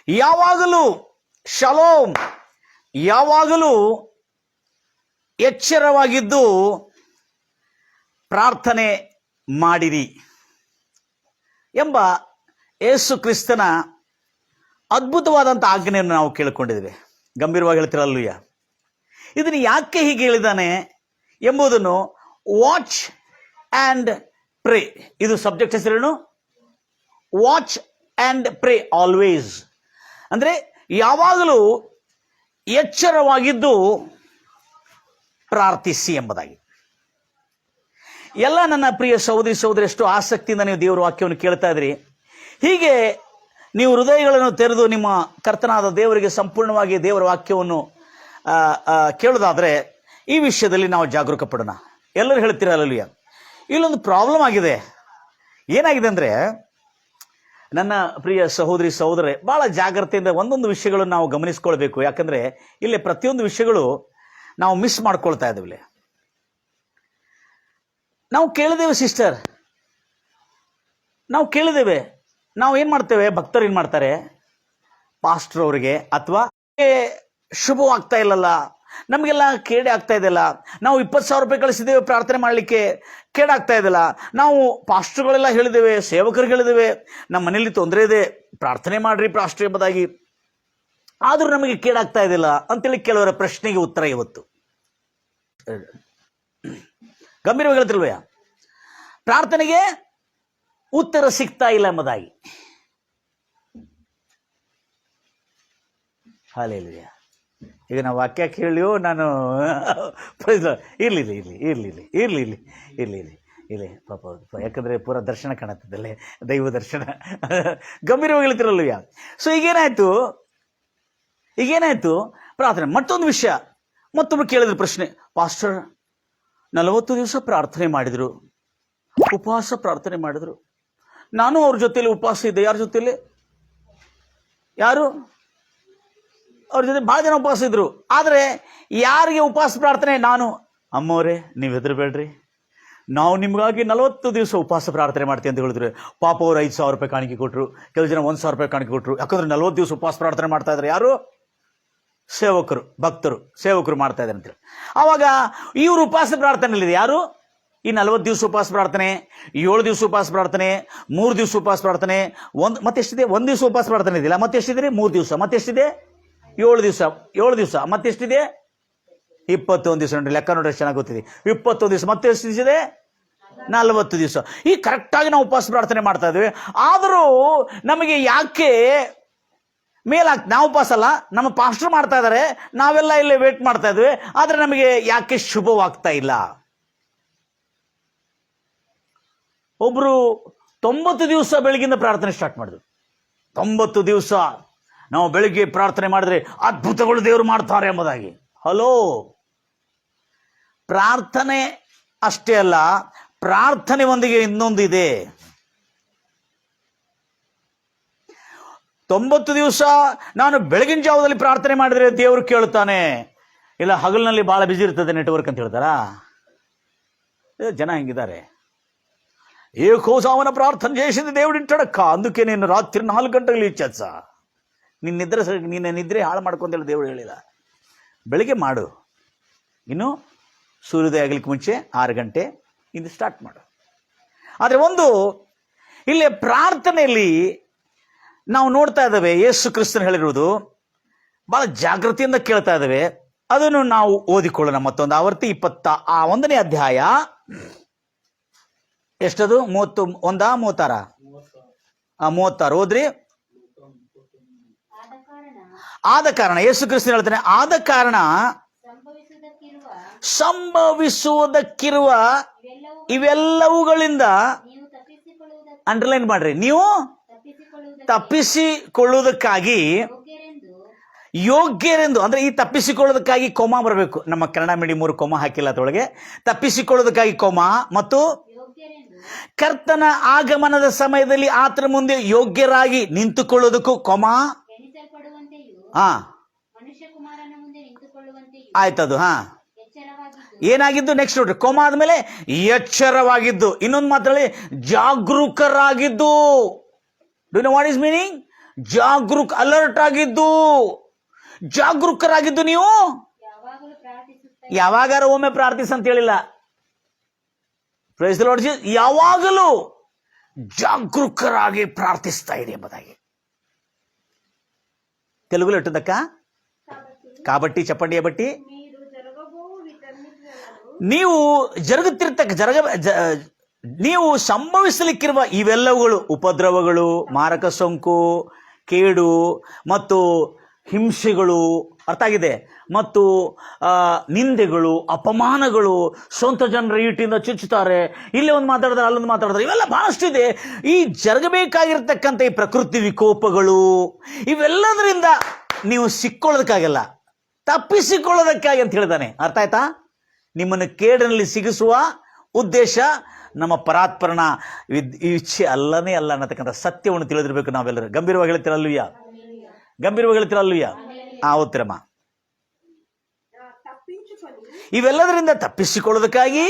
ಯಾವಾಗಲೂ ಶಲೋಮ್, ಯಾವಾಗಲೂ ಎಚ್ಚರವಾಗಿದ್ದು ಪ್ರಾರ್ಥನೆ ಮಾಡಿರಿ ಎಂಬ ಯೇಸು ಕ್ರಿಸ್ತನ ಅದ್ಭುತವಾದಂಥ ಆಜ್ಞೆಯನ್ನು ನಾವು ಕೇಳಿಕೊಂಡಿದ್ದೇವೆ. ಗಂಭೀರವಾಗಿ ಹೇಳ್ತಿರಲ್ಲೂಯ್ಯ. ಇದನ್ನು ಯಾಕೆ ಹೀಗೆ ಹೇಳಿದ್ದಾನೆ ಎಂಬುದನ್ನು ವಾಚ್ ಆ್ಯಂಡ್ ಪ್ರೇ, ಇದು ಸಬ್ಜೆಕ್ಟ್ ಹೆಸರೇನು? ವಾಚ್ ಆ್ಯಂಡ್ ಪ್ರೇ ಆಲ್ವೇಸ್, ಅಂದರೆ ಯಾವಾಗಲೂ ಎಚ್ಚರವಾಗಿದ್ದು ಪ್ರಾರ್ಥಿಸಿ ಎಂಬುದಾಗಿ. ಎಲ್ಲ ನನ್ನ ಪ್ರಿಯ ಸಹೋದರಿ ಎಷ್ಟು ಆಸಕ್ತಿಯಿಂದ ನೀವು ದೇವರ ವಾಕ್ಯವನ್ನು ಕೇಳ್ತಾ ಇದ್ರಿ. ಹೀಗೆ ನೀವು ಹೃದಯಗಳನ್ನು ತೆರೆದು ನಿಮ್ಮ ಕರ್ತನಾದ ದೇವರಿಗೆ ಸಂಪೂರ್ಣವಾಗಿ ದೇವರ ವಾಕ್ಯವನ್ನು ಕೇಳೋದಾದರೆ ಈ ವಿಷಯದಲ್ಲಿ ನಾವು ಜಾಗರೂಕ ಪಡೋಣ. ಎಲ್ಲರೂ ಹೇಳ್ತೀರಲ್ಲ, ಇಲ್ಲೊಂದು ಪ್ರಾಬ್ಲಮ್ ಆಗಿದೆ. ಏನಾಗಿದೆ ಅಂದರೆ, ನನ್ನ ಪ್ರಿಯ ಸಹೋದರರೇ ಭಾಳ ಜಾಗ್ರತೆಯಿಂದ ಒಂದೊಂದು ವಿಷಯಗಳನ್ನು ನಾವು ಗಮನಿಸ್ಕೊಳ್ಬೇಕು. ಯಾಕಂದರೆ ಇಲ್ಲಿ ಪ್ರತಿಯೊಂದು ವಿಷಯಗಳು ನಾವು ಮಿಸ್ ಮಾಡ್ಕೊಳ್ತಾ ಇದ್ದೀವಿ. ನಾವು ಕೇಳಿದ್ದೇವೆ ಸಿಸ್ಟರ್, ನಾವು ಕೇಳಿದ್ದೇವೆ. ನಾವು ಏನು ಮಾಡ್ತೇವೆ, ಭಕ್ತರು ಏನು ಮಾಡ್ತಾರೆ, ಪಾಸ್ಟರ್ ಅವರಿಗೆ ಅಥವಾ ಶುಭವಾಗ್ತಾ ಇಲ್ಲಲ್ಲ, ನಮಗೆಲ್ಲ ಕೇಡೆ ಆಗ್ತಾ ಇದೆಯಲ್ಲ, ನಾವು 20,000 ರೂಪಾಯಿ ಕಳಿಸಿದ್ದೇವೆ ಪ್ರಾರ್ಥನೆ ಮಾಡಲಿಕ್ಕೆ, ಕೇಡಾಗ್ತಾ ಇದೆಯಲ್ಲ, ನಾವು ಪಾಸ್ಟರ್ಗಳೆಲ್ಲ ಹೇಳಿದ್ದೇವೆ, ಸೇವಕರಿಗೆ ಹೇಳಿದ್ದೇವೆ, ನಮ್ಮ ಮನೆಯಲ್ಲಿ ತೊಂದರೆ ಇದೆ, ಪ್ರಾರ್ಥನೆ ಮಾಡ್ರಿ ಪಾಸ್ಟರ್ ಎಂಬುದಾಗಿ, ಆದರೂ ನಮಗೆ ಕೇಡಾಗ್ತಾ ಇದೆಯಲ್ಲ ಅಂತೇಳಿ ಕೆಲವರ ಪ್ರಶ್ನೆಗೆ ಉತ್ತರ ಇವತ್ತು ಗಂಭೀರವಾಗಿ ಹೇಳ್ತಿಲ್ವಯ್ಯ. ಪ್ರಾರ್ಥನೆಗೆ ಉತ್ತರ ಸಿಗ್ತಾ ಇಲ್ಲ ಎಂಬುದಾಗಿ. ಹಾಲೆಲೂಯ. ಈಗ ನಾವು ವಾಕ್ಯ ಕೇಳಿಯೋ ನಾನು ಇರ್ಲಿ ಪಾಪ, ಯಾಕಂದರೆ ಪೂರ ದರ್ಶನ ಕಾಣುತ್ತದಲ್ಲೇ, ದೈವ ದರ್ಶನ. ಗಂಭೀರವಾಗಿ ಹೇಳ್ತಿರಲ್ವಯ್ಯ. ಸೊ ಈಗೇನಾಯ್ತು ಪ್ರಾರ್ಥನೆ. ಮತ್ತೊಂದು ವಿಷಯ, ಮತ್ತೊಬ್ರು ಕೇಳಿದ್ರು ಪ್ರಶ್ನೆ, ಪಾಸ್ಟರ್ 40 ದಿವಸ ಪ್ರಾರ್ಥನೆ ಮಾಡಿದರು, ಉಪವಾಸ ಪ್ರಾರ್ಥನೆ ಮಾಡಿದರು, ನಾನು ಅವ್ರ ಜೊತೆಲಿ ಉಪವಾಸ ಇದ್ದೆ. ಯಾರ ಜೊತೆಲಿ? ಯಾರು? ಅವ್ರ ಜೊತೆ ಭಾಳ ಜನ ಉಪವಾಸ ಇದ್ರು. ಆದರೆ ಯಾರಿಗೆ ಉಪವಾಸ ಪ್ರಾರ್ಥನೆ? ನಾನು. ಅಮ್ಮವರೇ, ನೀವು ಹೆದರಬೇಡ್ರಿ, ನಾವು ನಿಮಗಾಗಿ 40 ದಿವಸ ಉಪವಾಸ ಪ್ರಾರ್ಥನೆ ಮಾಡ್ತೀವಿ ಅಂತ ಹೇಳಿದ್ರು. ಪಾಪ ಅವರು 5,000 ರೂಪಾಯಿ ಕಾಣಿಕೆ ಕೊಟ್ಟರು, ಕೆಲವು ಜನ 1,000 ರೂಪಾಯಿ ಕಾಣಿಕೆ ಕೊಟ್ಟರು. ಯಾಕಂದ್ರೆ 40 ದಿವಸ ಉಪವಾಸ ಪ್ರಾರ್ಥನೆ ಮಾಡ್ತಾ ಇದ್ದಾರೆ. ಯಾರು? ಸೇವಕರು, ಭಕ್ತರು, ಸೇವಕರು ಮಾಡ್ತಾ ಇದ್ದಾರೆ ಅಂತೇಳಿ. ಆವಾಗ ಇವರು ಉಪವಾಸ ಪ್ರಾರ್ಥನೆಯಲ್ಲಿದೆ. ಯಾರು? ಈ 40 ದಿವಸ ಉಪವಾಸ ಪ್ರಾರ್ಥನೆ, 7 ದಿವಸ ಉಪವಾಸ ಪ್ರಾರ್ಥನೆ, 3 ದಿವಸ ಉಪವಾಸ ಪ್ರಾರ್ಥನೆ, ಮತ್ತೆಷ್ಟಿದೆ? 1 ದಿವಸ ಉಪವಾಸ ಪ್ರಾರ್ಥನೆ ಇದೆಯಲ್ಲ, ಮತ್ತೆಷ್ಟಿದೆ? 3 ದಿವಸ, ಮತ್ತೆಷ್ಟಿದೆ? 7 ದಿವಸ, ಮತ್ತೆಷ್ಟಿದೆ? 21 ದಿವಸ. ನೋಡಿ, ಲೆಕ್ಕ ನೋಡ್ರಿ, ಚೆನ್ನಾಗಿ ಗೊತ್ತಿದೆ. 21 ದಿವಸ, ಮತ್ತೆ ಎಷ್ಟು ದಿವಸ ಇದೆ? 40 ದಿವಸ. ಈ ಕರೆಕ್ಟಾಗಿ ನಾವು ಉಪವಾಸ ಪ್ರಾರ್ಥನೆ ಮಾಡ್ತಾ ಇದ್ವಿ. ಆದರೂ ನಮಗೆ ಯಾಕೆ ಮೇಲಾಗ್ತದೆ? ನಾವು ಉಪವಾಸ ಅಲ್ಲ, ನಮ್ಮ ಪಾಸ್ಟರ್ ಮಾಡ್ತಾ ಇದ್ದಾರೆ, ನಾವೆಲ್ಲ ಇಲ್ಲೇ ವೇಟ್ ಮಾಡ್ತಾ ಇದ್ವಿ, ಆದರೆ ನಮಗೆ ಯಾಕೆ ಶುಭವಾಗ್ತಾ ಇಲ್ಲ? ಒಬ್ರು 90 ದಿವಸ ಬೆಳಗಿಂದ ಪ್ರಾರ್ಥನೆ ಸ್ಟಾರ್ಟ್ ಮಾಡಿದ್ರು. 90 ದಿವಸ ನಾವು ಬೆಳಿಗ್ಗೆ ಪ್ರಾರ್ಥನೆ ಮಾಡಿದ್ರೆ ಅದ್ಭುತಗಳು ದೇವರು ಮಾಡ್ತಾರೆ ಎಂಬುದಾಗಿ. ಹಲೋ, ಪ್ರಾರ್ಥನೆ ಅಷ್ಟೇ ಅಲ್ಲ, ಪ್ರಾರ್ಥನೆ ಒಂದಿಗೆ ಇನ್ನೊಂದು ಇದೆ. 90 ದಿವಸ ನಾನು ಬೆಳಗಿನ ಜಾವದಲ್ಲಿ ಪ್ರಾರ್ಥನೆ ಮಾಡಿದ್ರೆ ದೇವರು ಕೇಳುತ್ತಾನೆ, ಇಲ್ಲ ಹಗಲಿನಲ್ಲಿ ಭಾಳ ಬಿಸಿ ಇರ್ತದೆ ನೆಟ್ವರ್ಕ್ ಅಂತ ಹೇಳ್ತಾರಾ? ಜನ ಹೆಂಗಿದ್ದಾರೆ. ಏಕೋಸಾವನ ಪ್ರಾರ್ಥನೆ చేసింది దేవుడింటాడక్క, అందుకే నేను రాత్రి 4 ಗಂಟೆಗೆ ಇಚ್ಛಸ. ನಿನ್ನ ನಿದ್ರೆ ಹಾಳು ಮಾಡ್ಕೊಂತೇಳಿ ದೇವರು ಹೇಳಿಲ್ಲ. ಬೆಳಿಗ್ಗೆ ಮಾಡು, ಇನ್ನು ಸೂರ್ಯೋದಯ ಆಗಲಿಕ್ಕೆ ಮುಂಚೆ 6 ಗಂಟೆ ಇಂದು ಸ್ಟಾರ್ಟ್ ಮಾಡು. ಆದರೆ ಒಂದು ಇಲ್ಲಿ ಪ್ರಾರ್ಥನೆಯಲ್ಲಿ ನಾವು ನೋಡ್ತಾ ಇದ್ದೇವೆ, ಯೇಸು ಕ್ರಿಸ್ತನು ಹೇಳಿರುವುದು ಬಹಳ ಜಾಗೃತಿಯಿಂದ ಕೇಳ್ತಾ ಇದ್ದೇವೆ. ಅದನ್ನು ನಾವು ಓದಿಕೊಳ್ಳೋಣ. ಮತ್ತೊಂದು ಆವರ್ತಿ 21ನೇ ಅಧ್ಯಾಯ, ಎಷ್ಟದು? 31 36 ಓದ್ರಿ. ಆದ ಕಾರಣ ಯೇಸು ಕ್ರಿಸ್ತನು ಹೇಳ್ತಾನೆ, ಆದ ಕಾರಣ ಸಂಭವಿಸುವುದಕ್ಕಿರುವ ಇವೆಲ್ಲವುಗಳಿಂದ, ಅಂಡರ್ಲೈನ್ ಮಾಡ್ರಿ, ನೀವು ತಪ್ಪಿಸಿಕೊಳ್ಳುವುದಕ್ಕಾಗಿ ಯೋಗ್ಯರೆಂದು. ಅಂದ್ರೆ ಈ ತಪ್ಪಿಸಿಕೊಳ್ಳೋದಕ್ಕಾಗಿ ಕೊಮ ಬರಬೇಕು. ನಮ್ಮ ಕನ್ನಡ ಮೀಡಿಯಂ 3 ಕೊಮ ಹಾಕಿಲ್ಲ ಅದರೊಳಗೆ. ತಪ್ಪಿಸಿಕೊಳ್ಳೋದಕ್ಕಾಗಿ ಕೊಮ ಮತ್ತು ಕರ್ತನ ಆಗಮನದ ಸಮಯದಲ್ಲಿ ಆತನ ಮುಂದೆ ಯೋಗ್ಯರಾಗಿ ನಿಂತುಕೊಳ್ಳೋದಕ್ಕೂ ಕೊಮ. ಆಯ್ತದು. ಏನಾಗಿದ್ದು? ನೆಕ್ಸ್ಟ್ ನೋಡ್ರಿ, ಕೊಮ ಆದ್ಮೇಲೆ ಎಚ್ಚರವಾಗಿದ್ದು. ಇನ್ನೊಂದು ಮಾತಲ್ಲಿ ಜಾಗರೂಕರಾಗಿದ್ದು. Do you know what is meaning? Alert ಆಗಿದ್ದು, ಜಾಗರೂಕರಾಗಿದ್ದು ನೀವು ಯಾವಾಗಾರ ಒಮ್ಮೆ ಪ್ರಾರ್ಥಿಸ ಅಂತ ಹೇಳಿಲ್ಲ. Praise the Lord Jesus. ಯಾವಾಗಲೂ ಜಾಗರೂಕರಾಗಿ ಪ್ರಾರ್ಥಿಸ್ತಾ ಇದೆ ಎಂಬುದಾಗಿ. తెలుగులో ఎట్టుందక్క? కాబట్టి చెప్పండి. బట్టి ನೀವು ಸಂಭವಿಸಲಿಕ್ಕಿರುವ ಇವೆಲ್ಲವುಗಳು, ಉಪದ್ರವಗಳು, ಮಾರಕ ಸೋಂಕು, ಕೇಡು ಮತ್ತು ಹಿಂಸೆಗಳು, ಅರ್ಥ ಆಗಿದೆ, ಮತ್ತು ನಿಂದೆಗಳು, ಅಪಮಾನಗಳು, ಸ್ವಂತ ಜನರ ಈಟಿಂದ ಚುಚ್ಚುತ್ತಾರೆ, ಇಲ್ಲೇ ಒಂದು ಮಾತಾಡಿದ್ರೆ ಅಲ್ಲೊಂದು ಮಾತಾಡಿದ್ರೆ, ಇವೆಲ್ಲ ಬಹಳಷ್ಟಿದೆ. ಈ ಜರುಗಬೇಕಾಗಿರ್ತಕ್ಕಂಥ ಈ ಪ್ರಕೃತಿ ವಿಕೋಪಗಳು, ಇವೆಲ್ಲದರಿಂದ ನೀವು ಸಿಕ್ಕೊಳ್ಳೋದಕ್ಕಾಗಲ್ಲ, ತಪ್ಪಿಸಿಕೊಳ್ಳೋದಕ್ಕಾಗಿ ಅಂತ ಹೇಳಿದಾನೆ. ಅರ್ಥ ಆಯ್ತಾ? ನಿಮ್ಮನ್ನು ಕೇಡಿನಲ್ಲಿ ಸಿಗಿಸುವ ಉದ್ದೇಶ ನಮ್ಮ ಪರಾತ್ಪರನ ಇಚ್ಛೆ ಅಲ್ಲನೇ ಅಲ್ಲ ಅನ್ನತಕ್ಕಂಥ ಸತ್ಯವನ್ನು ತಿಳಿದಿರಬೇಕು ನಾವೆಲ್ಲರೂ. ಗಂಭೀರವಾಗಿ ಹೇಳ್ತೀರಲ್ಲೂಯ್ಯ? ಗಂಭೀರವಾಗಿ ಹೇಳ್ತೀರಲ್ಲೂಯ್ಯ? ಓದ್ತಿರಮ್ಮ. ಇವೆಲ್ಲದರಿಂದ ತಪ್ಪಿಸಿಕೊಳ್ಳೋದಕ್ಕಾಗಿ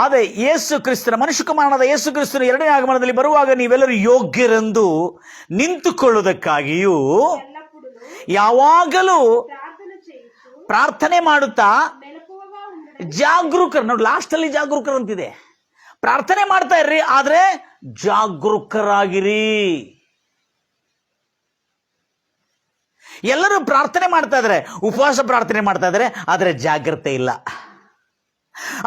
ಅದೇ ಯೇಸು ಕ್ರಿಸ್ತನ, ಮನುಷ್ಯ ಕುಮಾರನಾದ ಯೇಸು ಕ್ರಿಸ್ತನ ಎರಡನೇ ಆಗಮನದಲ್ಲಿ ಬರುವಾಗ ನೀವೆಲ್ಲರೂ ಯೋಗ್ಯರೆಂದು ನಿಂತುಕೊಳ್ಳುವುದಕ್ಕಾಗಿಯೂ ಯಾವಾಗಲೂ ಪ್ರಾರ್ಥನೆ ಮಾಡುತ್ತಾ ಜಾಗರೂಕರು. ನೋಡಿ, ಲಾಸ್ಟ್ ಅಲ್ಲಿ ಜಾಗರೂಕರು ಅಂತಿದೆ. ಪ್ರಾರ್ಥನೆ ಮಾಡ್ತಾ ಇರ್ರಿ, ಆದ್ರೆ ಜಾಗರೂಕರಾಗಿರಿ. ಎಲ್ಲರೂ ಪ್ರಾರ್ಥನೆ ಮಾಡ್ತಾ ಇದ್ದಾರೆ, ಉಪವಾಸ ಪ್ರಾರ್ಥನೆ ಮಾಡ್ತಾ ಇದ್ದಾರೆ, ಆದ್ರೆ ಜಾಗ್ರತೆ ಇಲ್ಲ.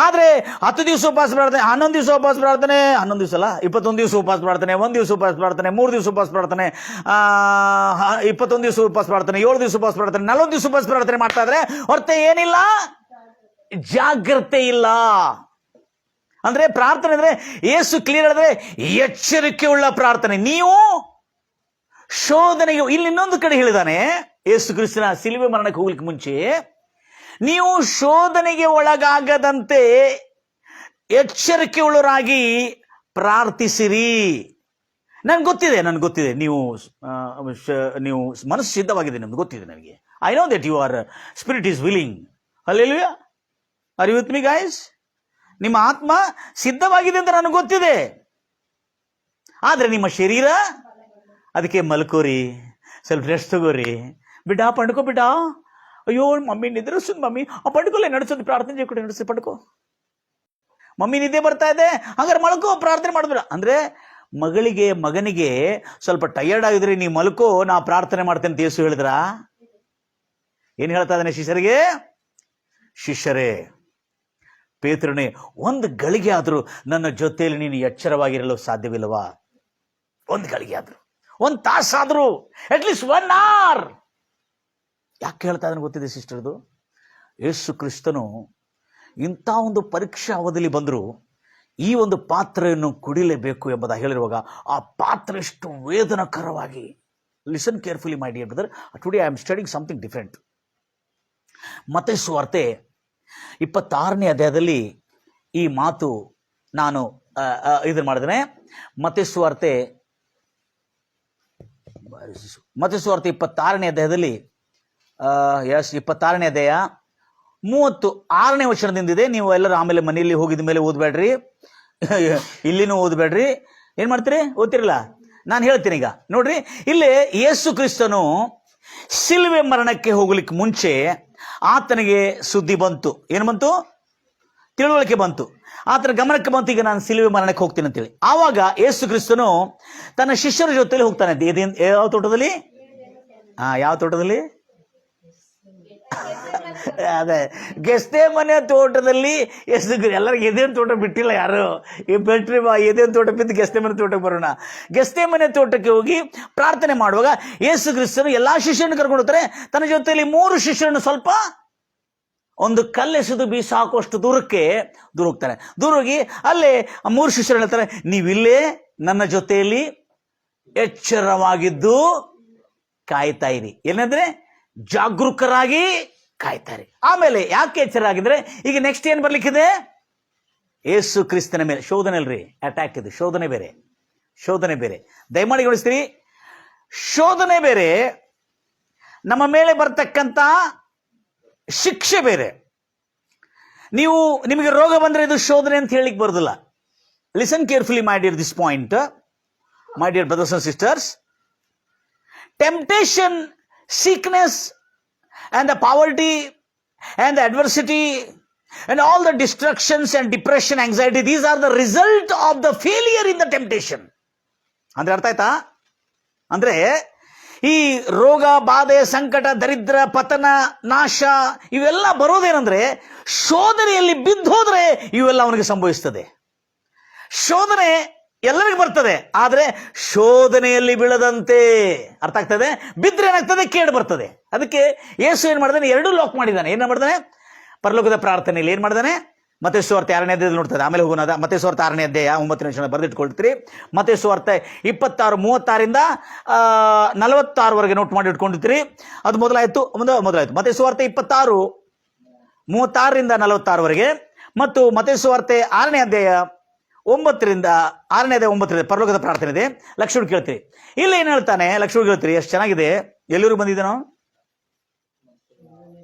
ಆದ್ರೆ 10 ದಿವಸ ಉಪವಾಸ ಪ್ರಾರ್ಥನೆ, 11 ದಿವಸ ಉಪವಾಸ ಪ್ರಾರ್ಥನೆ, 11 ದಿವಸ ಅಲ್ಲ, 21 ದಿವಸ ಉಪವಾಸ ಪ್ರಾರ್ಥನೆ, 1 ದಿವಸ ಉಪವಾಸ ಪ್ರಾರ್ಥನೆ, 3 ದಿವಸ ಉಪವಾಸ ಪ್ರಾರ್ಥನೆ, 21 ದಿವಸ ಉಪವಾಸ ಪ್ರಾರ್ಥನೆ, 7 ದಿವಸ ಉಪವಾಸ ಪ್ರಾರ್ಥನೆ, 40 ದಿವಸ ಉಪವಾಸ ಪ್ರಾರ್ಥನೆ ಮಾಡ್ತಾ ಇದ್ರೆ ಹೊರತೆ ಏನಿಲ್ಲ, ಜಾಗ್ರತೆ ಇಲ್ಲ. ಅಂದ್ರೆ ಪ್ರಾರ್ಥನೆ ಅಂದ್ರೆ ಯೇಸು ಕ್ಲಿಯರ್ ಹೇಳಿದ್ರೆ ಎಚ್ಚರಿಕೆ ಉಳ್ಳ ಪ್ರಾರ್ಥನೆ. ನೀವು ಶೋಧನೆಗೆ, ಇಲ್ಲಿ ಇನ್ನೊಂದು ಕಡೆ ಹೇಳಿದಾನೆ, ಯೇಸು ಕ್ರಿಸ್ತನ ಸಿಲುಬೆ ಮರಣಕ್ಕೆ ಹೋಗ್ಲಿಕ್ಕೆ ಮುಂಚೆ ನೀವು ಶೋಧನೆಗೆ ಒಳಗಾಗದಂತೆ ಎಚ್ಚರಿಕೆ ಉಳ್ಳವರಾಗಿ ಪ್ರಾರ್ಥಿಸಿರಿ. ನನ್ಗೆ ಗೊತ್ತಿದೆ ನೀವು ಮನಸ್ಸು ಸಿದ್ಧವಾಗಿದೆ, ನಮ್ಗೆ ಗೊತ್ತಿದೆ. ನನಗೆ I know that your spirit is willing. Hallelujah. Are you with me guys? ನಿಮ್ಮ ಆತ್ಮ ಸಿದ್ಧವಾಗಿದೆ ಅಂತ ನನಗೆ ಗೊತ್ತಿದೆ. ಆದ್ರೆ ನಿಮ್ಮ ಶರೀರ ಅದಕ್ಕೆ ಮಲ್ಕೋರಿ, ಸ್ವಲ್ಪ ರೆಸ್ಟ್ ತಗೋರಿ, ಬಿಡ ಪಡ್ಕೋ ಬಿಡ. ಅಯ್ಯೋ ಮಮ್ಮಿ ನಿದ್ರಿಸೋದು, ಮಮ್ಮಿ ಪಡ್ಕೊಲ್ಲ, ನಡೆಸೋದು, ಪ್ರಾರ್ಥನೆ ಕೂಡ ನಡೆಸಿ ಪಡ್ಕೋ. ಮಮ್ಮಿ ನಿದ್ದೆ ಬರ್ತಾ ಇದೆ, ಹಾಗಾದ್ರೆ ಮಲ್ಕೋ, ಪ್ರಾರ್ಥನೆ ಮಾಡಿದ್ರ ಅಂದ್ರೆ ಮಗನಿಗೆ ಸ್ವಲ್ಪ ಟಯರ್ಡ್ ಆಗಿದ್ರೆ ನೀ ಮಲ್ಕೋ, ನಾ ಪ್ರಾರ್ಥನೆ ಮಾಡ್ತೇನೆ ಅಂತ ಯೇಸು ಹೇಳಿದ್ರ? ಏನ್ ಹೇಳ್ತಾ ಇದ್ದಾನೆ ಶಿಷ್ಯರಿಗೆ? ಶಿಷ್ಯರೇ, ಪೇತ್ರನೇ, ಒಂದು ಗಳಿಗೆ ಆದ್ರೂ ನನ್ನ ಜೊತೆಯಲ್ಲಿ ನೀನು ಎಚ್ಚರವಾಗಿರಲು ಸಾಧ್ಯವಿಲ್ಲವಾ? ಒಂದು ಗಳಿಗೆ ಆದ್ರೂ, ಒಂದು ತಾಸಾದ್ರೂ, ಅಟ್ಲೀಸ್ಟ್ 1 hour. ಯಾಕೆ ಹೇಳ್ತಾ ಇದನ್ನು ಗೊತ್ತಿದೆ ಸಿಸ್ಟರ್ದು? ಯೇಸು ಕ್ರಿಸ್ತನು ಇಂಥ ಒಂದು ಪರೀಕ್ಷಾ ಅವಧಿಯಲ್ಲಿ ಬಂದರೂ ಈ ಒಂದು ಪಾತ್ರೆಯನ್ನು ಕುಡಿಲೇಬೇಕು ಎಂಬುದಾಗಿ ಹೇಳಿರುವಾಗ ಆ ಪಾತ್ರೆ ಎಷ್ಟು ವೇದನಕರವಾಗಿ, listen carefully my dear brother, today I am studying something different. ಮತ್ತೈ ಸುವಾರ್ತೆ 26ನೇ ಅಧ್ಯಾಯದಲ್ಲಿ ಈ ಮಾತು ನಾನು ಇದನ್ನು ಮಾಡಿದ್ದೇನೆ. ಮತ್ತೈ ಸುವಾರ್ತೆ 26ನೇ ಅಧ್ಯಾಯದಲ್ಲಿ 26ನೇ ಅಧ್ಯಾಯ 36ನೇ ವಚನದಿಂದಿದೆ. ನೀವು ಎಲ್ಲರೂ ಆಮೇಲೆ ಮನೆಯಲ್ಲಿ ಹೋಗಿದ ಮೇಲೆ ಓದ್ಬೇಡ್ರಿ, ಇಲ್ಲಿನೂ ಓದ್ಬೇಡ್ರಿ. ಏನ್ ಮಾಡ್ತೀರಿ? ಓದ್ತಿರಲ್ಲ, ನಾನು ಹೇಳ್ತೀನಿ ಈಗ. ನೋಡ್ರಿ, ಇಲ್ಲಿ ಯೇಸು ಕ್ರಿಸ್ತನು ಸಿಲುವೆ ಮರಣಕ್ಕೆ ಹೋಗ್ಲಿಕ್ಕೆ ಮುಂಚೆ ಆತನಿಗೆ ಸುದ್ದಿ ಬಂತು. ಏನು ಬಂತು? ತಿಳುವಳಿಕೆ ಬಂತು, ಆತನ ಗಮನಕ್ಕೆ ಬಂತು, ಈಗ ನಾನು ಸಿಲುವೆ ಮರಣಕ್ಕೆ ಹೋಗ್ತೀನಿ ಅಂತೇಳಿ. ಆವಾಗ ಯೇಸು ಕ್ರಿಸ್ತನು ತನ್ನ ಶಿಷ್ಯರ ಜೊತೆಲಿ ಹೋಗ್ತಾನೆ. ಯಾವ ತೋಟದಲ್ಲಿ? ಯಾವ ತೋಟದಲ್ಲಿ? ಅದೇ ಗೆಸ್ತೆಮನೆ ತೋಟದಲ್ಲಿ. ಎಲ್ಲರಿಗೂ ಎದೇನು ತೋಟ ಬಿಟ್ಟಿಲ್ಲ ಯಾರು. ಈ ಬೆಟ್ರಿ ಬಾ, ಎದೇನು ತೋಟ ಬಿದ್ದು ಗೆಸ್ತೆಮನೆ ತೋಟಕ್ಕೆ ಬರೋಣ. ಗೆಸ್ತೆಮನೆ ತೋಟಕ್ಕೆ ಹೋಗಿ ಪ್ರಾರ್ಥನೆ ಮಾಡುವಾಗ ಯೇಸು ಕ್ರಿಸ್ತನು ಎಲ್ಲಾ ಶಿಷ್ಯರನ್ನು ಕರ್ಕೊಂಡು ಹೋಗ್ತಾರೆ. ತನ್ನ ಜೊತೆಯಲ್ಲಿ 3 ಶಿಷ್ಯರನ್ನು ಸ್ವಲ್ಪ ಒಂದು ಕಲ್ಲೆಸೆದು ಬೀಸಾಕುವಷ್ಟು ದೂರ ಹೋಗ್ತಾನೆ. ದೂರ ಹೋಗಿ ಅಲ್ಲೇ 3 ಶಿಷ್ಯರು ಹೇಳ್ತಾರೆ, ನೀವಿಲ್ಲೇ ನನ್ನ ಜೊತೆಯಲ್ಲಿ ಎಚ್ಚರವಾಗಿದ್ದು ಕಾಯ್ತಾ ಇರಿ. ಏನಂದ್ರೆ ಜಾಗರೂಕರಾಗಿ ಕಾಯ್ತಾರೆ. ಆಮೇಲೆ ಯಾಕೆ ಎಚ್ಚರ ಆಗಿದ್ರೆ, ಈಗ ನೆಕ್ಸ್ಟ್ ಏನ್ ಬರ್ಲಿಕ್ಕಿದೆ? ಯೇಸು ಕ್ರಿಸ್ತನ ಮೇಲೆ ಶೋಧನೆ ಅಲ್ರಿ, ಅಟ್ಯಾಕ್ ಇದೆ. ಶೋಧನೆ ಬೇರೆ, ಶೋಧನೆ ಬೇರೆ. ದಯಮಾಡಿ ಗಮನಿಸ್ತೀರಿ, ಶೋಧನೆ ಬೇರೆ, ನಮ್ಮ ಮೇಲೆ ಬರ್ತಕ್ಕಂಥ ಶಿಕ್ಷೆ ಬೇರೆ. ನಿಮಗೆ ರೋಗ ಬಂದ್ರೆ ಇದು ಶೋಧನೆ ಅಂತ ಹೇಳಿಕ್ ಬರೋದಿಲ್ಲ. Listen carefully, my dear, this point. My dear brothers and sisters. Temptation, sickness, and the poverty, and the adversity, and all the distractions and depression, anxiety, these are the result of the failure in the temptation. ಅಂದ್ರೆ ಅರ್ಥ ಆಯ್ತಾ? ಅಂದ್ರೆ ಈ ರೋಗ, ಬಾಧೆ, ಸಂಕಟ, ದರಿದ್ರ, ಪತನ, ನಾಶ ಇವೆಲ್ಲ ಬರೋದೇನಂದ್ರೆ ಶೋಧನೆಯಲ್ಲಿ ಬಿದ್ದು ಹೋದ್ರೆ ಇವೆಲ್ಲ ಅವನಿಗೆ ಸಂಭವಿಸ್ತದೆ. ಶೋಧನೆ ಎಲ್ಲರಿಗೂ ಬರ್ತದೆ, ಆದ್ರೆ ಶೋಧನೆಯಲ್ಲಿ ಬೀಳದಂತೆ. ಅರ್ಥ ಆಗ್ತದೆ? ಬಿದ್ರೆ ಏನಾಗ್ತದೆ? ಕೇಡು ಬರ್ತದೆ. ಅದಕ್ಕೆ ಯೇಸು ಏನ್ ಮಾಡಿದಾನೆ? ಎರಡೂ ಲಾಕ್ ಮಾಡಿದ್ದಾನೆ. ಏನ್ ಮಾಡಿದಾನೆ? ಪರಲೋಕದ ಪ್ರಾರ್ಥನೆಯಲ್ಲಿ ಏನ್ ಮಾಡಿದಾನೆ? ಮತ್ತೇಯು ಸುವಾರ್ತೆ 6ನೇ ಅಧ್ಯಾಯದಲ್ಲಿ ನೋಡ್ತದೆ. ಆಮೇಲೆ ಹೋಗೋಣ. ಮತ್ತೇಯು ಸುವಾರ್ತೆ 6ನೇ ಅಧ್ಯಾಯ 9ನೇ ವಚನ ಬರೆದಿಟ್ಕೊಳ್ತೀರಿ. ಮತ್ತೇಯು ಸುವಾರ್ತೆ 26, 36ರಿಂದ 46ವರೆಗೆ ನೋಟ್ ಮಾಡಿ ಇಟ್ಕೊಂಡಿರ್ತೀರಿ. ಅದು ಮೊದಲಾಯ್ತು. ಮತ್ತೇಯು ಸುವಾರ್ತೆ 26, 36ರಿಂದ 46ವರೆಗೆ, ಮತ್ತು ಮತ್ತೇಯು ಸುವಾರ್ತೆ 6ನೇ ಅಧ್ಯಾಯ 9ರಿಂದ 6ನೇ ಅಧ್ಯಾಯ 9ರಿಂದ ಪರಲೋಕದ ಪ್ರಾರ್ಥನೆ ಇದೆ. ಲಕ್ಷ್ಮಣ ಕೇಳ್ತೀರಿ. ಇಲ್ಲಿ ಏನ್ ಹೇಳ್ತಾನೆ? ಲಕ್ಷ್ಮಣ ಕೇಳ್ತೀರಿ. ಎಷ್ಟು ಚೆನ್ನಾಗಿದೆ. ಎಲ್ಲರೂ ಬಂದಿದ್ದಾನೋ?